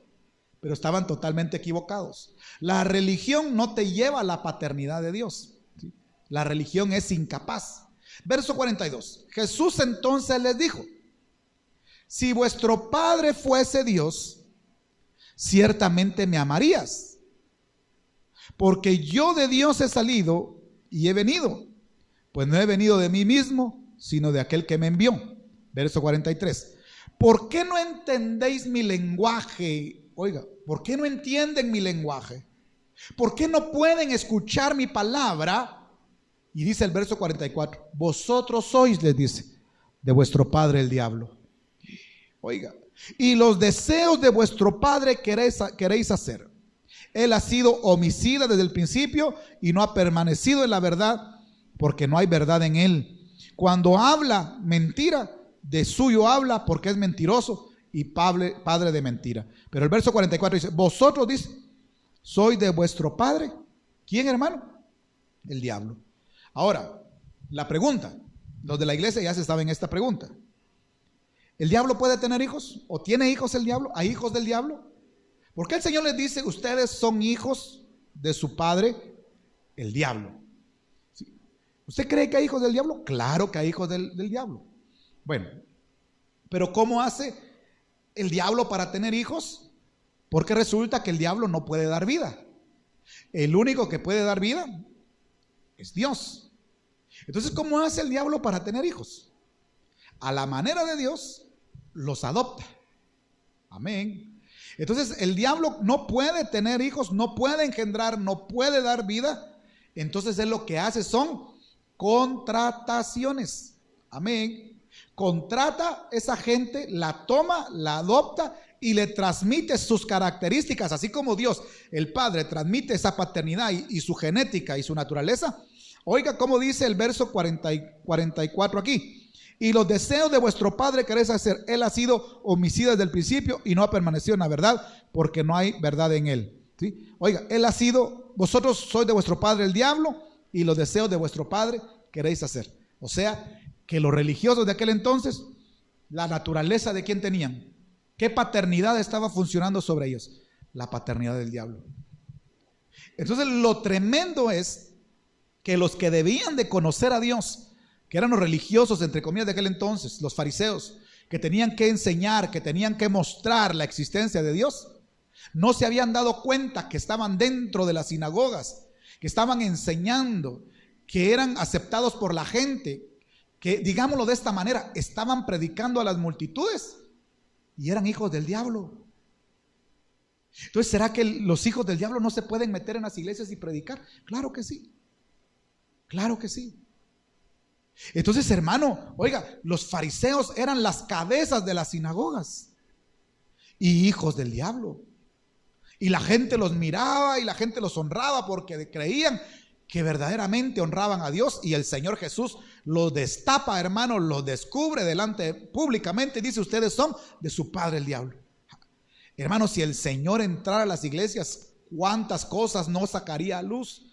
pero estaban totalmente equivocados. La religión no te lleva a la paternidad de Dios, ¿sí? La religión es incapaz. Verso 42, Jesús entonces les dijo, si vuestro padre fuese Dios, ciertamente me amarías, porque yo de Dios he salido y he venido, pues no he venido de mí mismo, sino de aquel que me envió. Verso 43, ¿por qué no entendéis mi lenguaje? Oiga, ¿por qué no entienden mi lenguaje? ¿Por qué no pueden escuchar mi palabra? Y dice el verso 44, vosotros sois, les dice, de vuestro padre el diablo. Oiga, y los deseos de vuestro padre queréis hacer. Él ha sido homicida desde el principio y no ha permanecido en la verdad, porque no hay verdad en él. Cuando habla mentira, de suyo habla, porque es mentiroso y padre de mentira. Pero el verso 44 dice, vosotros, dice, sois de vuestro padre. ¿Quién, hermano? El diablo. Ahora, la pregunta, los de la iglesia ya se saben esta pregunta. ¿El diablo puede tener hijos? ¿O tiene hijos el diablo? ¿Hay hijos del diablo? ¿Por qué el Señor les dice, ustedes son hijos de su padre, el diablo? ¿Sí? ¿Usted cree que hay hijos del diablo? Claro que hay hijos del diablo. Bueno, pero ¿cómo hace el diablo para tener hijos? Porque resulta que el diablo no puede dar vida. El único que puede dar vida es Dios. Entonces, ¿cómo hace el diablo para tener hijos? A la manera de Dios, los adopta. Amén. Entonces, el diablo no puede tener hijos, no puede engendrar, no puede dar vida. Entonces, él lo que hace son contrataciones. Amén. Contrata esa gente, la toma, la adopta y le transmite sus características, así como Dios, el Padre, transmite esa paternidad y su genética y su naturaleza. Oiga cómo dice el verso 44 aquí. Y los deseos de vuestro padre queréis hacer. Él ha sido homicida desde el principio y no ha permanecido en la verdad, porque no hay verdad en él. ¿Sí? Oiga, él ha sido, vosotros sois de vuestro padre el diablo y los deseos de vuestro padre queréis hacer. O sea, que los religiosos de aquel entonces, la naturaleza de quién tenían, qué paternidad estaba funcionando sobre ellos, la paternidad del diablo. Entonces lo tremendo es que los que debían de conocer a Dios, que eran los religiosos, entre comillas, de aquel entonces, los fariseos, que tenían que enseñar, que tenían que mostrar la existencia de Dios, no se habían dado cuenta que estaban dentro de las sinagogas, que estaban enseñando, que eran aceptados por la gente, que, digámoslo de esta manera, estaban predicando a las multitudes y eran hijos del diablo. Entonces, ¿será que los hijos del diablo no se pueden meter en las iglesias y predicar? Claro que sí. Claro que sí. Entonces, hermano, oiga, los fariseos eran las cabezas de las sinagogas y hijos del diablo. Y la gente los miraba y la gente los honraba porque creían que verdaderamente honraban a Dios, y el Señor Jesús los destapa, hermano, los descubre delante públicamente y dice: ustedes son de su padre el diablo. Hermano, si el Señor entrara a las iglesias, cuántas cosas no sacaría a luz,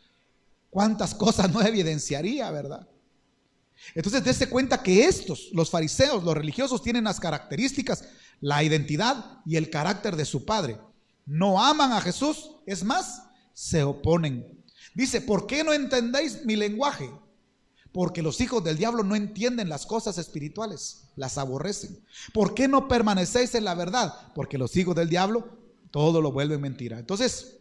cuántas cosas no evidenciaría, ¿verdad? Entonces, dése cuenta que estos, los fariseos, los religiosos, tienen las características, la identidad y el carácter de su padre. No aman a Jesús, es más, se oponen. Dice: ¿por qué no entendéis mi lenguaje? Porque los hijos del diablo no entienden las cosas espirituales, las aborrecen. ¿Por qué no permanecéis en la verdad? Porque los hijos del diablo todo lo vuelven mentira. Entonces,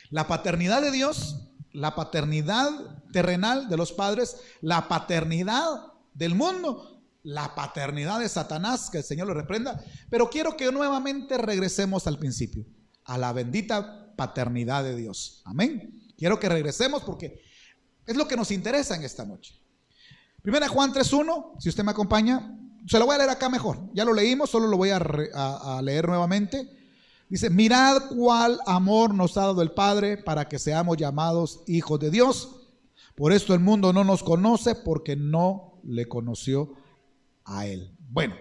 la paternidad de Dios, la paternidad terrenal de los padres, la paternidad del mundo, la paternidad de Satanás, que el Señor lo reprenda. Pero quiero que nuevamente regresemos al principio, a la bendita paternidad de Dios. Amén. Quiero que regresemos porque es lo que nos interesa en esta noche. Primera Juan 3:1, si usted me acompaña, se lo voy a leer acá mejor. Ya lo leímos, solo lo voy a leer nuevamente. Dice: mirad cuál amor nos ha dado el Padre para que seamos llamados hijos de Dios. Por esto el mundo no nos conoce, porque no le conoció a Él. Bueno,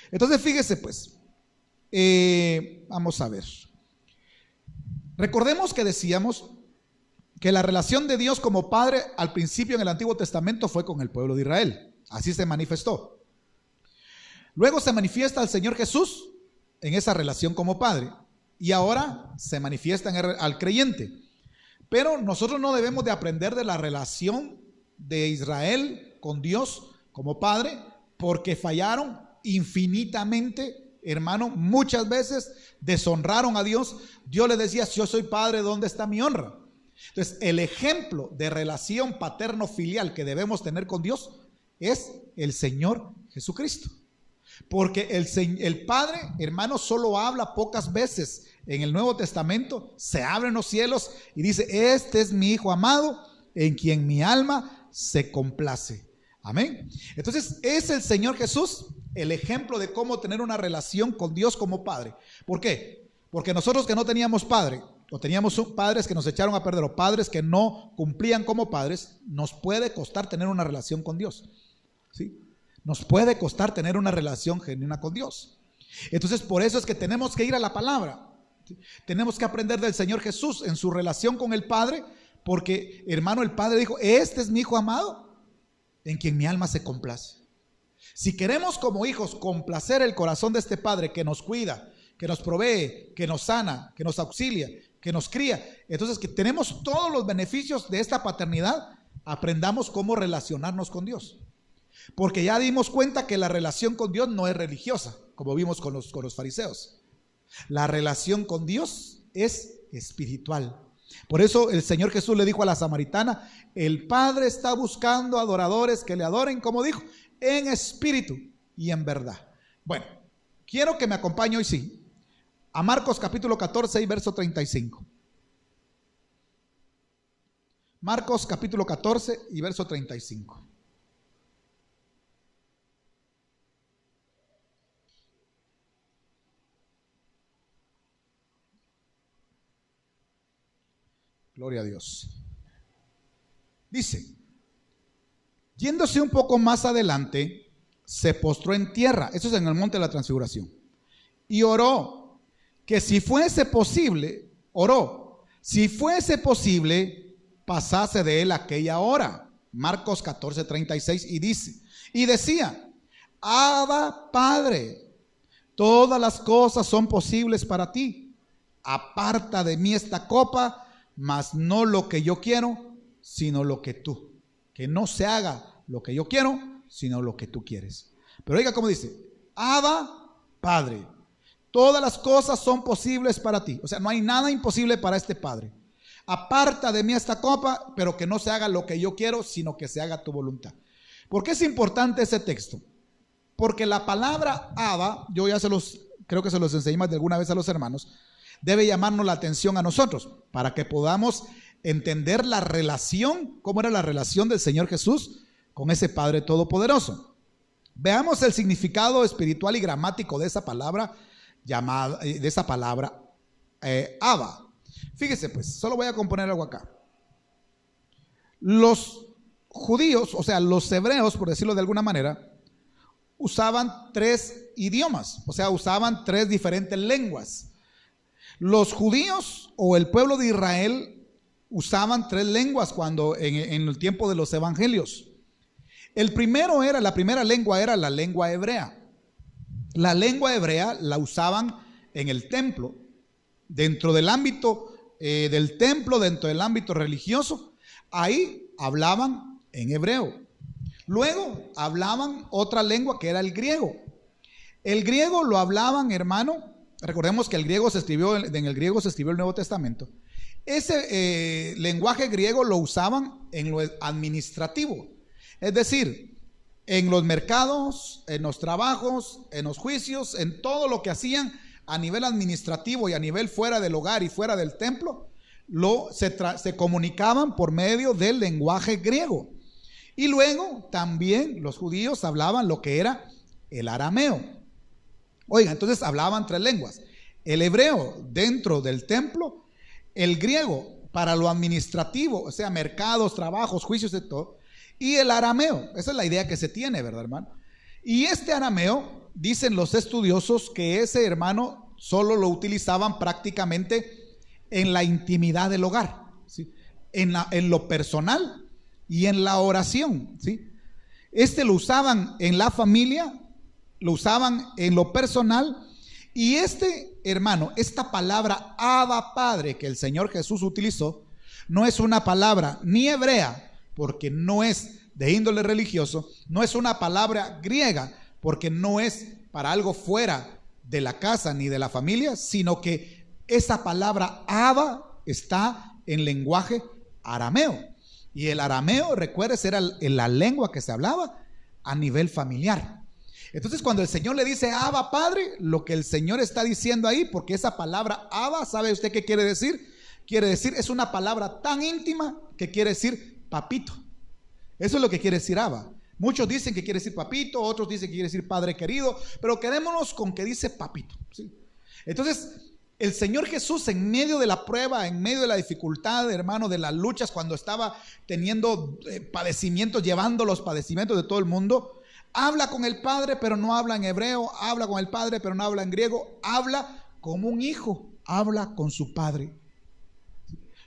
entonces fíjese pues, vamos a ver. Recordemos que decíamos que la relación de Dios como Padre al principio en el Antiguo Testamento fue con el pueblo de Israel. Así se manifestó. Luego se manifiesta al Señor Jesús en esa relación como Padre, y ahora se manifiesta al creyente. Pero nosotros no debemos de aprender de la relación de Israel con Dios como Padre, porque fallaron infinitamente, hermano. Muchas veces deshonraron a Dios. Dios les decía: yo soy Padre, ¿dónde está mi honra? Entonces, el ejemplo de relación paterno-filial que debemos tener con Dios es el Señor Jesucristo. Porque el Padre, hermano, solo habla pocas veces en el Nuevo Testamento. Se abren los cielos y dice: este es mi Hijo amado, en quien mi alma se complace. Amén. Entonces, es el Señor Jesús el ejemplo de cómo tener una relación con Dios como Padre. ¿Por qué? Porque nosotros que no teníamos padre, o teníamos padres que nos echaron a perder, o padres que no cumplían como padres, nos puede costar tener una relación con Dios. ¿Sí? Nos puede costar tener una relación genuina con Dios. Entonces, por eso es que tenemos que ir a la palabra. ¿Sí? Tenemos que aprender del Señor Jesús en su relación con el Padre, porque, hermano, el Padre dijo: este es mi Hijo amado, en quien mi alma se complace. Si queremos como hijos complacer el corazón de este Padre que nos cuida, que nos provee, que nos sana, que nos auxilia, que nos cría, entonces que tenemos todos los beneficios de esta paternidad, aprendamos cómo relacionarnos con Dios. Porque ya dimos cuenta que la relación con Dios no es religiosa, como vimos con los fariseos. La relación con Dios es espiritual. Por eso el Señor Jesús le dijo a la samaritana: el Padre está buscando adoradores que le adoren, como dijo, en espíritu y en verdad. Bueno, quiero que me acompañe hoy sí a Marcos capítulo 14 y verso 35. Marcos capítulo 14 y verso 35. Gloria a Dios. Dice: yéndose un poco más adelante, se postró en tierra. Eso es en el monte de la transfiguración. Y oró que si fuese posible, pasase de él aquella hora. Marcos 14:36. Y decía: Abba, Padre, todas las cosas son posibles para ti. Aparta de mí esta copa, mas no lo que yo quiero, sino lo que tú. Que no se haga lo que yo quiero, sino lo que tú quieres. Pero oiga cómo dice: Abba, Padre, todas las cosas son posibles para ti. O sea, no hay nada imposible para este Padre. Aparta de mí esta copa, pero que no se haga lo que yo quiero, sino que se haga tu voluntad. ¿Por qué es importante ese texto? Porque la palabra Abba, yo ya se los creo que se los enseñé más de alguna vez a los hermanos, debe llamarnos la atención a nosotros para que podamos entender la relación, cómo era la relación del Señor Jesús con ese Padre Todopoderoso. Veamos el significado espiritual y gramático de esa palabra llamada, Abba. Fíjese pues, solo voy a componer algo acá. Los judíos, o sea, los hebreos, por decirlo de alguna manera, usaban 3 idiomas, o sea, usaban 3 diferentes lenguas. Los judíos o el pueblo de Israel usaban 3 lenguas cuando en el tiempo de los evangelios. La primera lengua era la lengua hebrea. La lengua hebrea la usaban en el templo, dentro del ámbito del templo, dentro del ámbito religioso. Ahí hablaban en hebreo. Luego hablaban otra lengua que era el griego. El griego lo hablaban, hermano. Recordemos que en el griego se escribió el Nuevo Testamento. Ese lenguaje griego lo usaban en lo administrativo. Es decir, en los mercados, en los trabajos, en los juicios, en todo lo que hacían a nivel administrativo y a nivel fuera del hogar y fuera del templo, se comunicaban por medio del lenguaje griego. Y luego también los judíos hablaban lo que era el arameo. Oiga, entonces hablaban 3 lenguas. El hebreo dentro del templo, el griego para lo administrativo, o sea, mercados, trabajos, juicios y todo, y el arameo. Esa es la idea que se tiene, ¿verdad, hermano? Y este arameo, dicen los estudiosos que ese, hermano, solo lo utilizaban prácticamente en la intimidad del hogar, ¿sí? En lo personal y en la oración, ¿sí? Lo usaban en la familia, lo usaban en lo personal. Y hermano, esta palabra Abba Padre que el Señor Jesús utilizó, no es una palabra ni hebrea, porque no es de índole religioso, no es una palabra griega, porque no es para algo fuera de la casa ni de la familia, sino que esa palabra Abba está en lenguaje arameo. Y el arameo, recuerdes, era la lengua que se hablaba a nivel familiar. Entonces, cuando el Señor le dice Abba Padre, lo que el Señor está diciendo ahí, porque esa palabra Abba, ¿sabe usted qué quiere decir? Quiere decir, es una palabra tan íntima que quiere decir papito. Eso es lo que quiere decir Abba. Muchos dicen que quiere decir papito, otros dicen que quiere decir padre querido, pero quedémonos con que dice papito, ¿sí? Entonces, el Señor Jesús, en medio de la prueba, en medio de la dificultad, hermano, de las luchas, cuando estaba teniendo padecimientos, llevando los padecimientos de todo el mundo, habla con el Padre, pero no habla en hebreo, habla con el Padre, pero no habla en griego, habla como un hijo, habla con su Padre.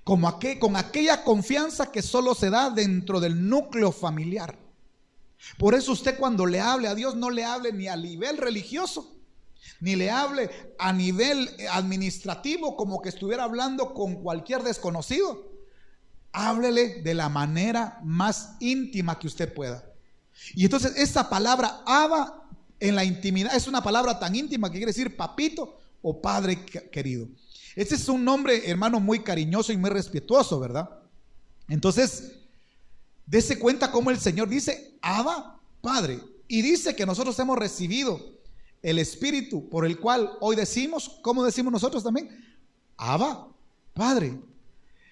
Con aquella confianza que solo se da dentro del núcleo familiar. Por eso usted cuando le hable a Dios, no le hable ni a nivel religioso, ni le hable a nivel administrativo como que estuviera hablando con cualquier desconocido. Háblele de la manera más íntima que usted pueda. Y entonces esa palabra Abba en la intimidad es una palabra tan íntima que quiere decir papito o padre querido. Este es un nombre, hermano, muy cariñoso y muy respetuoso, ¿verdad? Entonces, dése cuenta cómo el Señor dice Abba Padre, y dice que nosotros hemos recibido el Espíritu por el cual hoy decimos, ¿cómo decimos nosotros también? Abba Padre.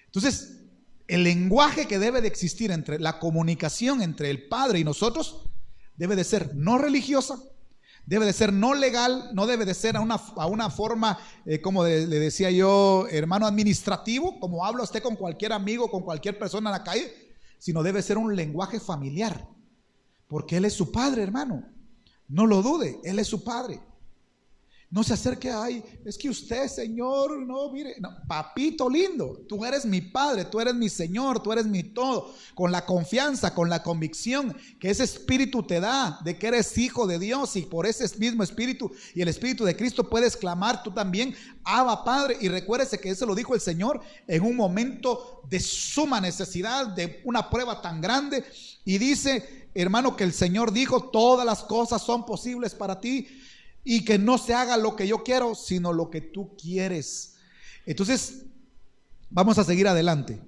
Entonces, el lenguaje que debe de existir entre la comunicación entre el Padre y nosotros debe de ser no religiosa, debe de ser no legal, no debe de ser a una forma, como le decía yo, hermano, administrativo, como habla usted con cualquier amigo, con cualquier persona en la calle, sino debe ser un lenguaje familiar, porque Él es su Padre, hermano. No lo dude, Él es su Padre. No se acerque, ay, es que usted, Señor, no, mire, no, papito lindo, tú eres mi Padre, tú eres mi Señor, tú eres mi todo, con la confianza, con la convicción que ese Espíritu te da de que eres hijo de Dios, y por ese mismo Espíritu y el Espíritu de Cristo puedes clamar tú también, Abba Padre. Y recuérdese que eso lo dijo el Señor en un momento de suma necesidad, de una prueba tan grande, y dice, hermano, que el Señor dijo, todas las cosas son posibles para ti, y que no se haga lo que yo quiero, sino lo que tú quieres. Entonces, vamos a seguir adelante.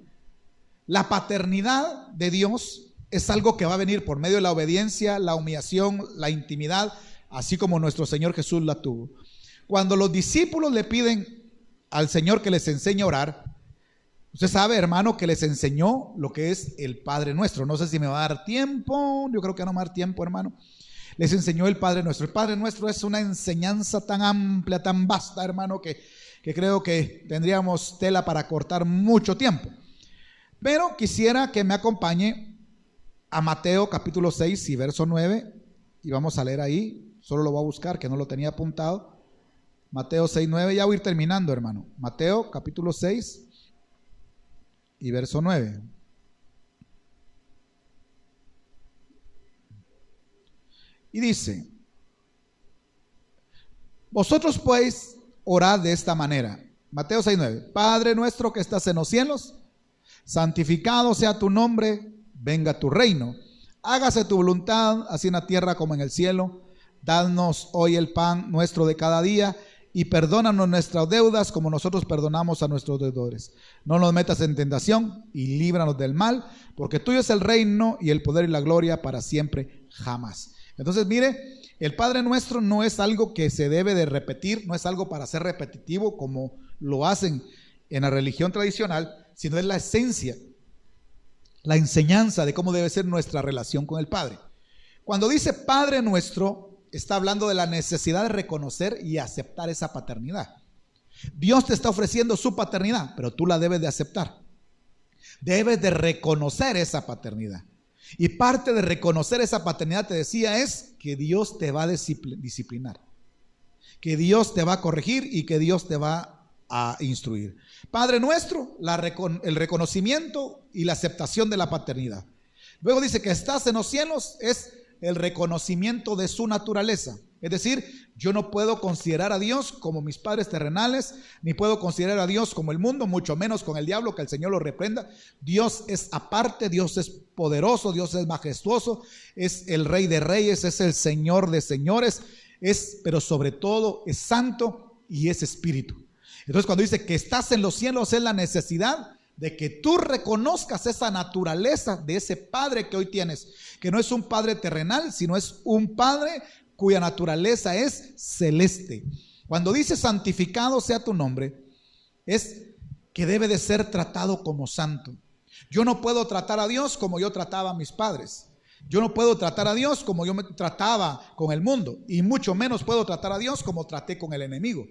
La paternidad de Dios es algo que va a venir por medio de la obediencia, la humillación, la intimidad, así como nuestro Señor Jesús la tuvo. Cuando los discípulos le piden al Señor que les enseñe a orar, usted sabe, hermano, que les enseñó lo que es el Padre Nuestro. No sé si me va a dar tiempo, yo creo que no me va a dar tiempo, hermano. Les enseñó el Padre Nuestro. El Padre Nuestro es una enseñanza tan amplia, tan vasta, hermano, que creo que tendríamos tela para cortar mucho tiempo. Pero quisiera que me acompañe a Mateo capítulo 6 y verso 9, y vamos a leer ahí. Solo lo voy a buscar, que no lo tenía apuntado. Mateo 6, 9, ya voy a ir terminando, hermano. Mateo capítulo 6 y verso 9. Y dice: vosotros pues orad de esta manera. Mateo 6, 9. Padre nuestro que estás en los cielos, santificado sea tu nombre, venga tu reino. Hágase tu voluntad, así en la tierra como en el cielo. Danos hoy el pan nuestro de cada día, y perdónanos nuestras deudas como nosotros perdonamos a nuestros deudores. No nos metas en tentación y líbranos del mal, porque tuyo es el reino y el poder y la gloria para siempre, jamás. Entonces, mire, el Padre Nuestro no es algo que se debe de repetir, no es algo para ser repetitivo como lo hacen en la religión tradicional, sino es la esencia, la enseñanza de cómo debe ser nuestra relación con el Padre. Cuando dice Padre Nuestro, está hablando de la necesidad de reconocer y aceptar esa paternidad. Dios te está ofreciendo su paternidad, pero tú la debes de aceptar. Debes de reconocer esa paternidad. Y parte de reconocer esa paternidad, te decía, es que Dios te va a disciplinar, que Dios te va a corregir y que Dios te va a instruir. Padre Nuestro, el reconocimiento y la aceptación de la paternidad. Luego dice que estás en los cielos, es el reconocimiento de su naturaleza. Es decir, yo no puedo considerar a Dios como mis padres terrenales, ni puedo considerar a Dios como el mundo, mucho menos con el diablo, que el Señor lo reprenda. Dios es aparte, Dios es poderoso, Dios es majestuoso, es el Rey de Reyes, es el Señor de señores, pero sobre todo es santo y es espíritu. Entonces, cuando dice que estás en los cielos, es la necesidad de que tú reconozcas esa naturaleza de ese Padre que hoy tienes, que no es un Padre terrenal, sino es un Padre cuya naturaleza es celeste. Cuando dice santificado sea tu nombre, es que debe de ser tratado como santo. Yo no puedo tratar a Dios como yo trataba a mis padres. Yo no puedo tratar a Dios como yo me trataba con el mundo, y mucho menos puedo tratar a Dios como traté con el enemigo.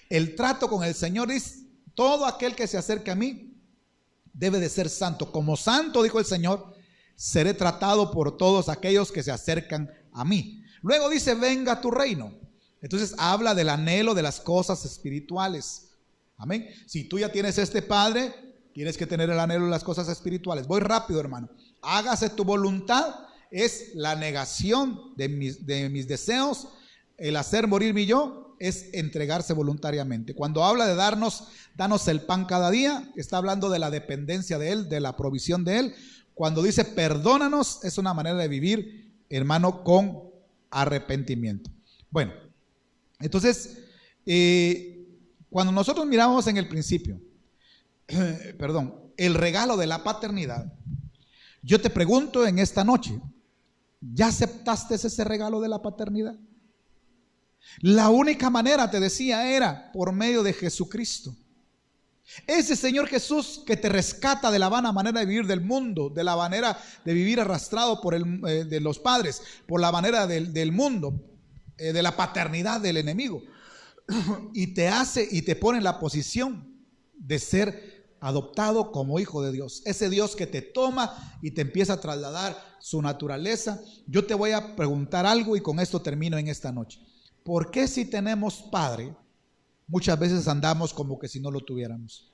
El trato con el Señor es: todo aquel que se acerque a mí debe de ser santo. Como santo, dijo el Señor, seré tratado por todos aquellos que se acercan a mí. Luego dice: venga tu reino. Entonces habla del anhelo de las cosas espirituales. Amén. Si tú ya tienes este Padre, tienes que tener el anhelo de las cosas espirituales. Voy rápido, hermano. Hágase tu voluntad es la negación de mis deseos. El hacer morir mi yo es entregarse voluntariamente. Cuando habla de danos el pan cada día, está hablando de la dependencia de Él, de la provisión de Él. Cuando dice perdónanos, es una manera de vivir, hermano, con arrepentimiento. Bueno, entonces, cuando nosotros miramos en el principio, el regalo de la paternidad, yo te pregunto en esta noche, ¿ya aceptaste ese regalo de la paternidad? La única manera, te decía, era por medio de Jesucristo. Ese Señor Jesús que te rescata de la vana manera de vivir del mundo, de la manera de vivir arrastrado de los padres, por la manera del mundo, de la paternidad del enemigo, y te pone en la posición de ser adoptado como hijo de Dios. Ese Dios que te toma y te empieza a trasladar su naturaleza. Yo te voy a preguntar algo y con esto termino en esta noche. ¿Por qué si tenemos Padre, muchas veces andamos como que si no lo tuviéramos?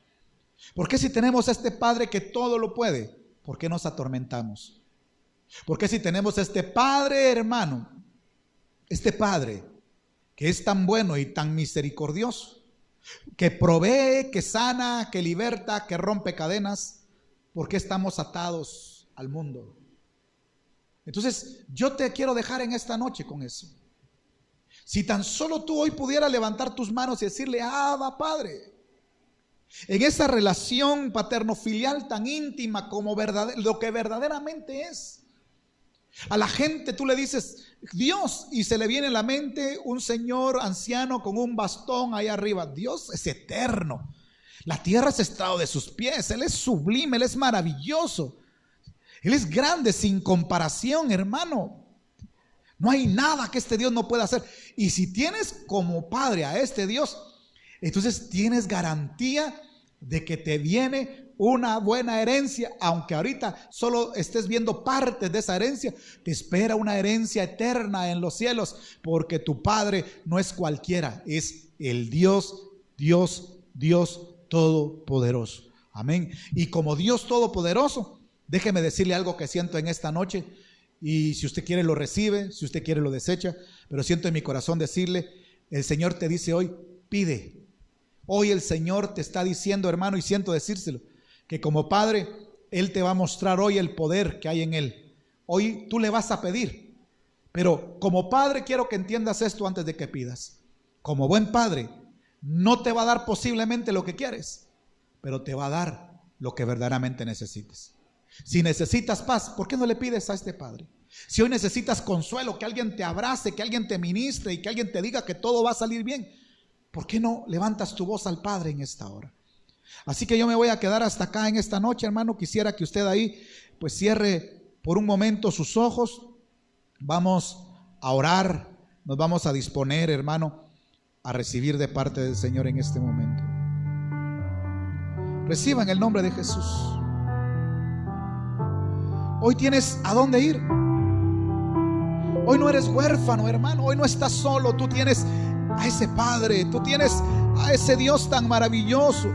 ¿Por qué si tenemos a este Padre que todo lo puede, por qué nos atormentamos? ¿Por qué si tenemos a este Padre, hermano, este Padre que es tan bueno y tan misericordioso, que provee, que sana, que liberta, que rompe cadenas, por qué estamos atados al mundo? Entonces, yo te quiero dejar en esta noche con eso. Si tan solo tú hoy pudieras levantar tus manos y decirle: Abba, Padre, en esa relación paterno-filial tan íntima como lo que verdaderamente es. A la gente tú le dices Dios y se le viene a la mente un señor anciano con un bastón ahí arriba. Dios es eterno. La tierra es estrado de sus pies. Él es sublime, Él es maravilloso. Él es grande sin comparación, hermano. No hay nada que este Dios no pueda hacer. Y si tienes como padre a este Dios, entonces tienes garantía de que te viene una buena herencia. Aunque ahorita solo estés viendo parte de esa herencia, te espera una herencia eterna en los cielos, porque tu padre no es cualquiera, es el Dios todopoderoso. Amén. Y como Dios todopoderoso, déjeme decirle algo que siento en esta noche. Y si usted quiere lo recibe, si usted quiere lo desecha, pero siento en mi corazón decirle, el Señor te dice hoy, pide. Hoy el Señor te está diciendo, hermano, y siento decírselo, que como padre, Él te va a mostrar hoy el poder que hay en Él. Hoy tú le vas a pedir, pero como padre quiero que entiendas esto antes de que pidas. Como buen padre, no te va a dar posiblemente lo que quieres, pero te va a dar lo que verdaderamente necesites. Si necesitas paz, ¿por qué no le pides a este padre? Si hoy necesitas consuelo, que alguien te abrace, que alguien te ministre y que alguien te diga que todo va a salir bien, ¿por qué no levantas tu voz al Padre en esta hora? Así que yo me voy a quedar hasta acá en esta noche, hermano. Quisiera que usted ahí pues cierre por un momento sus ojos. Vamos a orar, nos vamos a disponer, hermano, a recibir de parte del Señor en este momento. Reciba en el nombre de Jesús. Hoy tienes a dónde ir. Hoy no eres huérfano, hermano. Hoy no estás solo. Tú tienes a ese Padre. Tú tienes a ese Dios tan maravilloso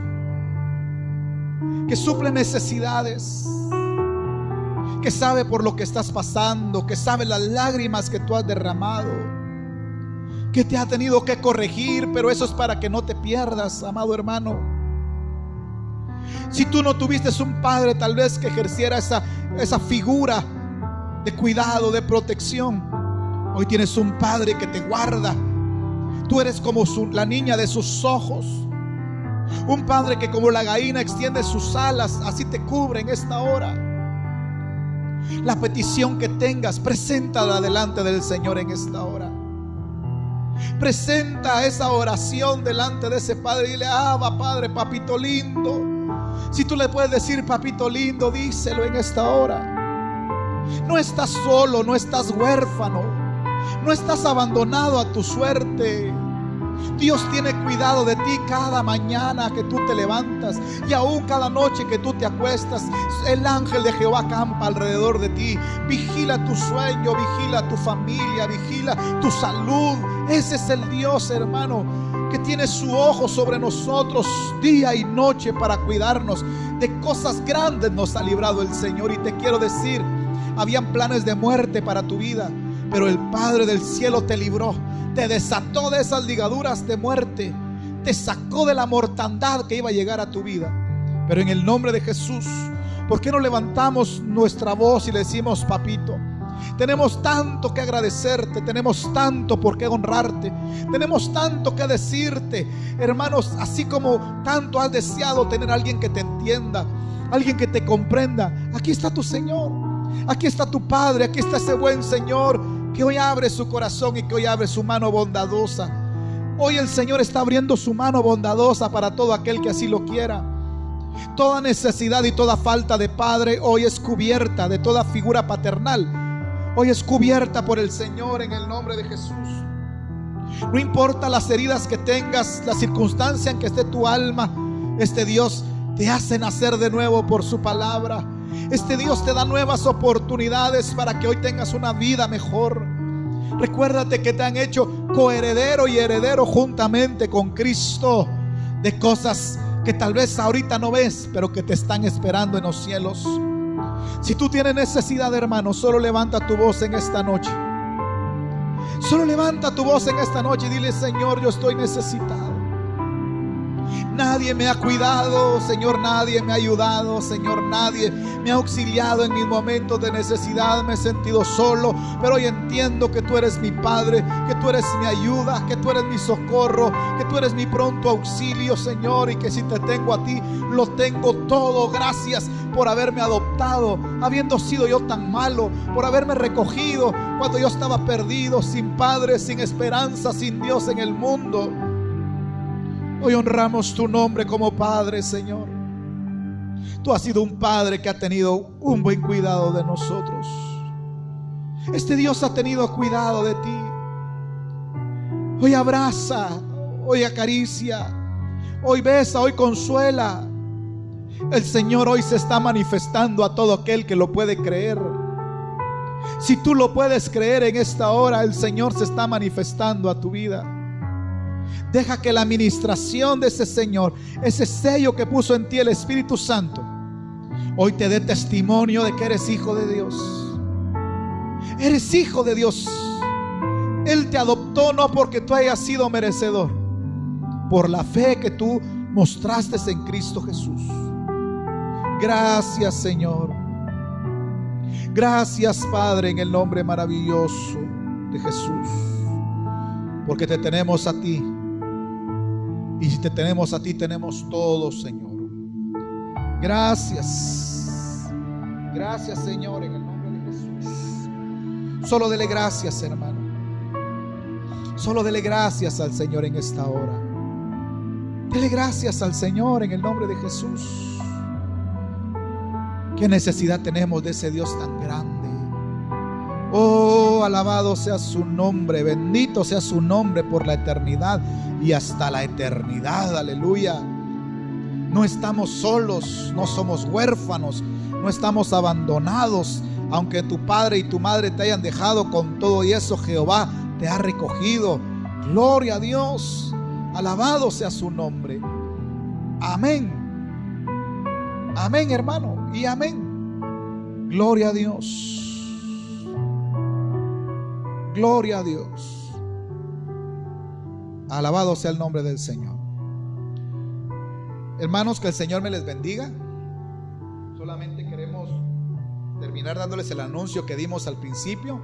que suple necesidades, que sabe por lo que estás pasando, que sabe las lágrimas que tú has derramado, que te ha tenido que corregir, pero eso es para que no te pierdas, amado hermano. Si tú no tuviste un padre tal vez que ejerciera esa figura de cuidado, de protección, hoy tienes un padre que te guarda. Tú eres como la niña de sus ojos. Un padre que como la gallina extiende sus alas, así te cubre en esta hora. La petición que tengas, preséntala delante del Señor en esta hora. Presenta esa oración delante de ese Padre y dile: Abba, Padre, papito lindo. Si tú le puedes decir papito lindo, díselo en esta hora. No estás solo, no estás huérfano, no estás abandonado a tu suerte. Dios tiene cuidado de ti cada mañana que tú te levantas y aún cada noche que tú te acuestas. El ángel de Jehová campa alrededor de ti. Vigila tu sueño, vigila tu familia, vigila tu salud. Ese es el Dios, hermano, que tiene su ojo sobre nosotros día y noche para cuidarnos. De cosas grandes nos ha librado el Señor. Y te quiero decir, habían planes de muerte para tu vida, pero el Padre del cielo te libró, te desató de esas ligaduras de muerte, te sacó de la mortandad que iba a llegar a tu vida. Pero en el nombre de Jesús, ¿por qué no levantamos nuestra voz y le decimos: papito? Tenemos tanto que agradecerte, tenemos tanto por qué honrarte, tenemos tanto que decirte, hermanos. Así como tanto has deseado tener a alguien que te entienda, alguien que te comprenda, aquí está tu Señor, aquí está tu Padre, aquí está ese buen Señor que hoy abre su corazón y que hoy abre su mano bondadosa. Hoy el Señor está abriendo su mano bondadosa para todo aquel que así lo quiera. Toda necesidad y toda falta de padre hoy es cubierta, de toda figura paternal hoy es cubierta por el Señor en el nombre de Jesús. No importa las heridas que tengas, la circunstancia en que esté tu alma, este Dios te hace nacer de nuevo por su palabra. Este Dios te da nuevas oportunidades para que hoy tengas una vida mejor. Recuérdate que te han hecho coheredero y heredero juntamente con Cristo de cosas que tal vez ahorita no ves, pero que te están esperando en los cielos. Si tú tienes necesidad, hermano, solo levanta tu voz en esta noche. Solo levanta tu voz en esta noche y dile: Señor, yo estoy necesitado. Nadie me ha cuidado, Señor, nadie me ha ayudado, Señor, nadie me ha auxiliado en mis momentos de necesidad. Me he sentido solo, pero hoy entiendo que tú eres mi Padre, que tú eres mi ayuda, que tú eres mi socorro, que tú eres mi pronto auxilio, Señor, y que si te tengo a ti, lo tengo todo. Gracias por haberme adoptado, habiendo sido yo tan malo, por haberme recogido cuando yo estaba perdido, sin padre, sin esperanza, sin Dios en el mundo. Hoy honramos tu nombre como Padre, Señor. Tú has sido un Padre que ha tenido un buen cuidado de nosotros. Este Dios ha tenido cuidado de ti. Hoy abraza, hoy acaricia, hoy besa, hoy consuela. El Señor hoy se está manifestando a todo aquel que lo puede creer. Si tú lo puedes creer en esta hora, el Señor se está manifestando a tu vida. Deja que la administración de ese Señor, ese sello que puso en ti el Espíritu Santo, hoy te dé testimonio de que eres hijo de Dios. Eres hijo de Dios. Él te adoptó no porque tú hayas sido merecedor, por la fe que tú mostraste en Cristo Jesús. Gracias, Señor. Gracias, Padre, en el nombre maravilloso de Jesús, porque te tenemos a ti. Y si te tenemos a ti, tenemos todo, Señor. Gracias. Gracias, Señor, en el nombre de Jesús. Solo dele gracias, hermano. Solo dele gracias al Señor en esta hora. Dele gracias al Señor en el nombre de Jesús. ¿Qué necesidad tenemos de ese Dios tan grande? Oh, alabado sea su nombre, bendito sea su nombre por la eternidad y hasta la eternidad. Aleluya. No estamos solos, no somos huérfanos, no estamos abandonados. Aunque tu padre y tu madre te hayan dejado, con todo y eso Jehová te ha recogido. Gloria a Dios, alabado sea su nombre. Amén. Amén, hermano, y amén. Gloria a Dios. Gloria a Dios. Alabado sea el nombre del Señor. Hermanos, que el Señor me les bendiga. Solamente queremos terminar dándoles el anuncio que dimos al principio,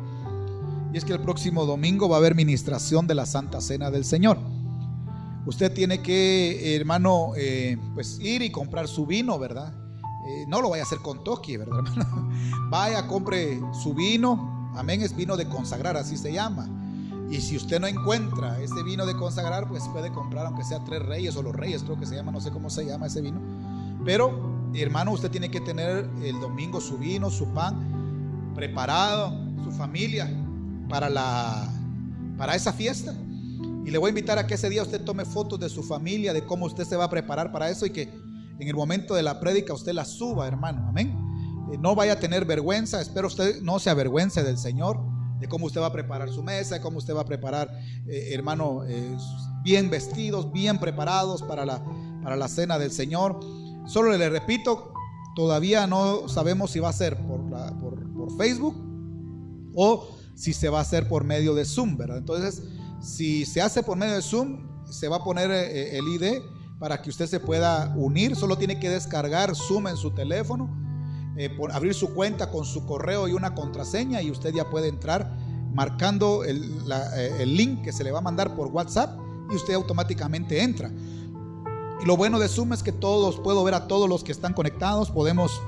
y es que el próximo domingo va a haber ministración de la Santa Cena del Señor. Usted tiene que, hermano, pues ir y comprar su vino, ¿verdad? No lo vaya a hacer con toqui, ¿verdad, hermano? Vaya, compre su vino. Amén, es vino de consagrar, así se llama. Y si usted no encuentra ese vino de consagrar, pues puede comprar aunque sea Tres Reyes o Los Reyes, creo que se llama, no sé cómo se llama ese vino. Pero, hermano, usted tiene que tener el domingo su vino, su pan preparado, su familia para esa fiesta. Y le voy a invitar a que ese día usted tome fotos de su familia, de cómo usted se va a preparar para eso, y que en el momento de la prédica usted la suba, hermano. Amén. No vaya a tener vergüenza. Espero usted no se avergüence del Señor, de cómo usted va a preparar su mesa, de cómo usted va a preparar, hermano, bien vestidos, bien preparados para la cena del Señor. Solo le repito, todavía no sabemos si va a ser por Facebook o si se va a hacer por medio de Zoom, ¿verdad? Entonces, si se hace por medio de Zoom, se va a poner el ID para que usted se pueda unir. Solo tiene que descargar Zoom en su teléfono, abrir su cuenta con su correo y una contraseña, y usted ya puede entrar marcando el link que se le va a mandar por WhatsApp, y usted automáticamente entra. Y lo bueno de Zoom es que puedo ver a todos los que están conectados, podemos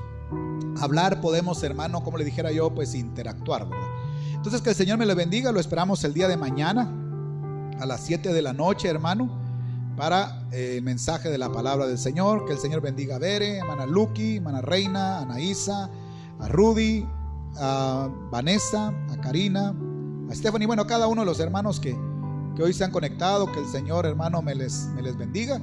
hablar, podemos, hermano, como le dijera yo, pues interactuar, ¿verdad? Entonces, que el Señor me le bendiga. Lo esperamos el día de mañana a las 7 de la noche, hermano, para el mensaje de la palabra del Señor. Que el Señor bendiga a Bere, a hermana Lucky, a hermana Reina, a Anaísa, a Rudy, a Vanessa, a Karina, a Stephanie, bueno, a cada uno de los hermanos que hoy se han conectado. Que el Señor, hermano, me les bendiga,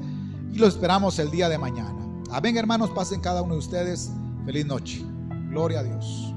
y los esperamos el día de mañana. Amén, hermanos. Pasen cada uno de ustedes feliz noche. Gloria a Dios.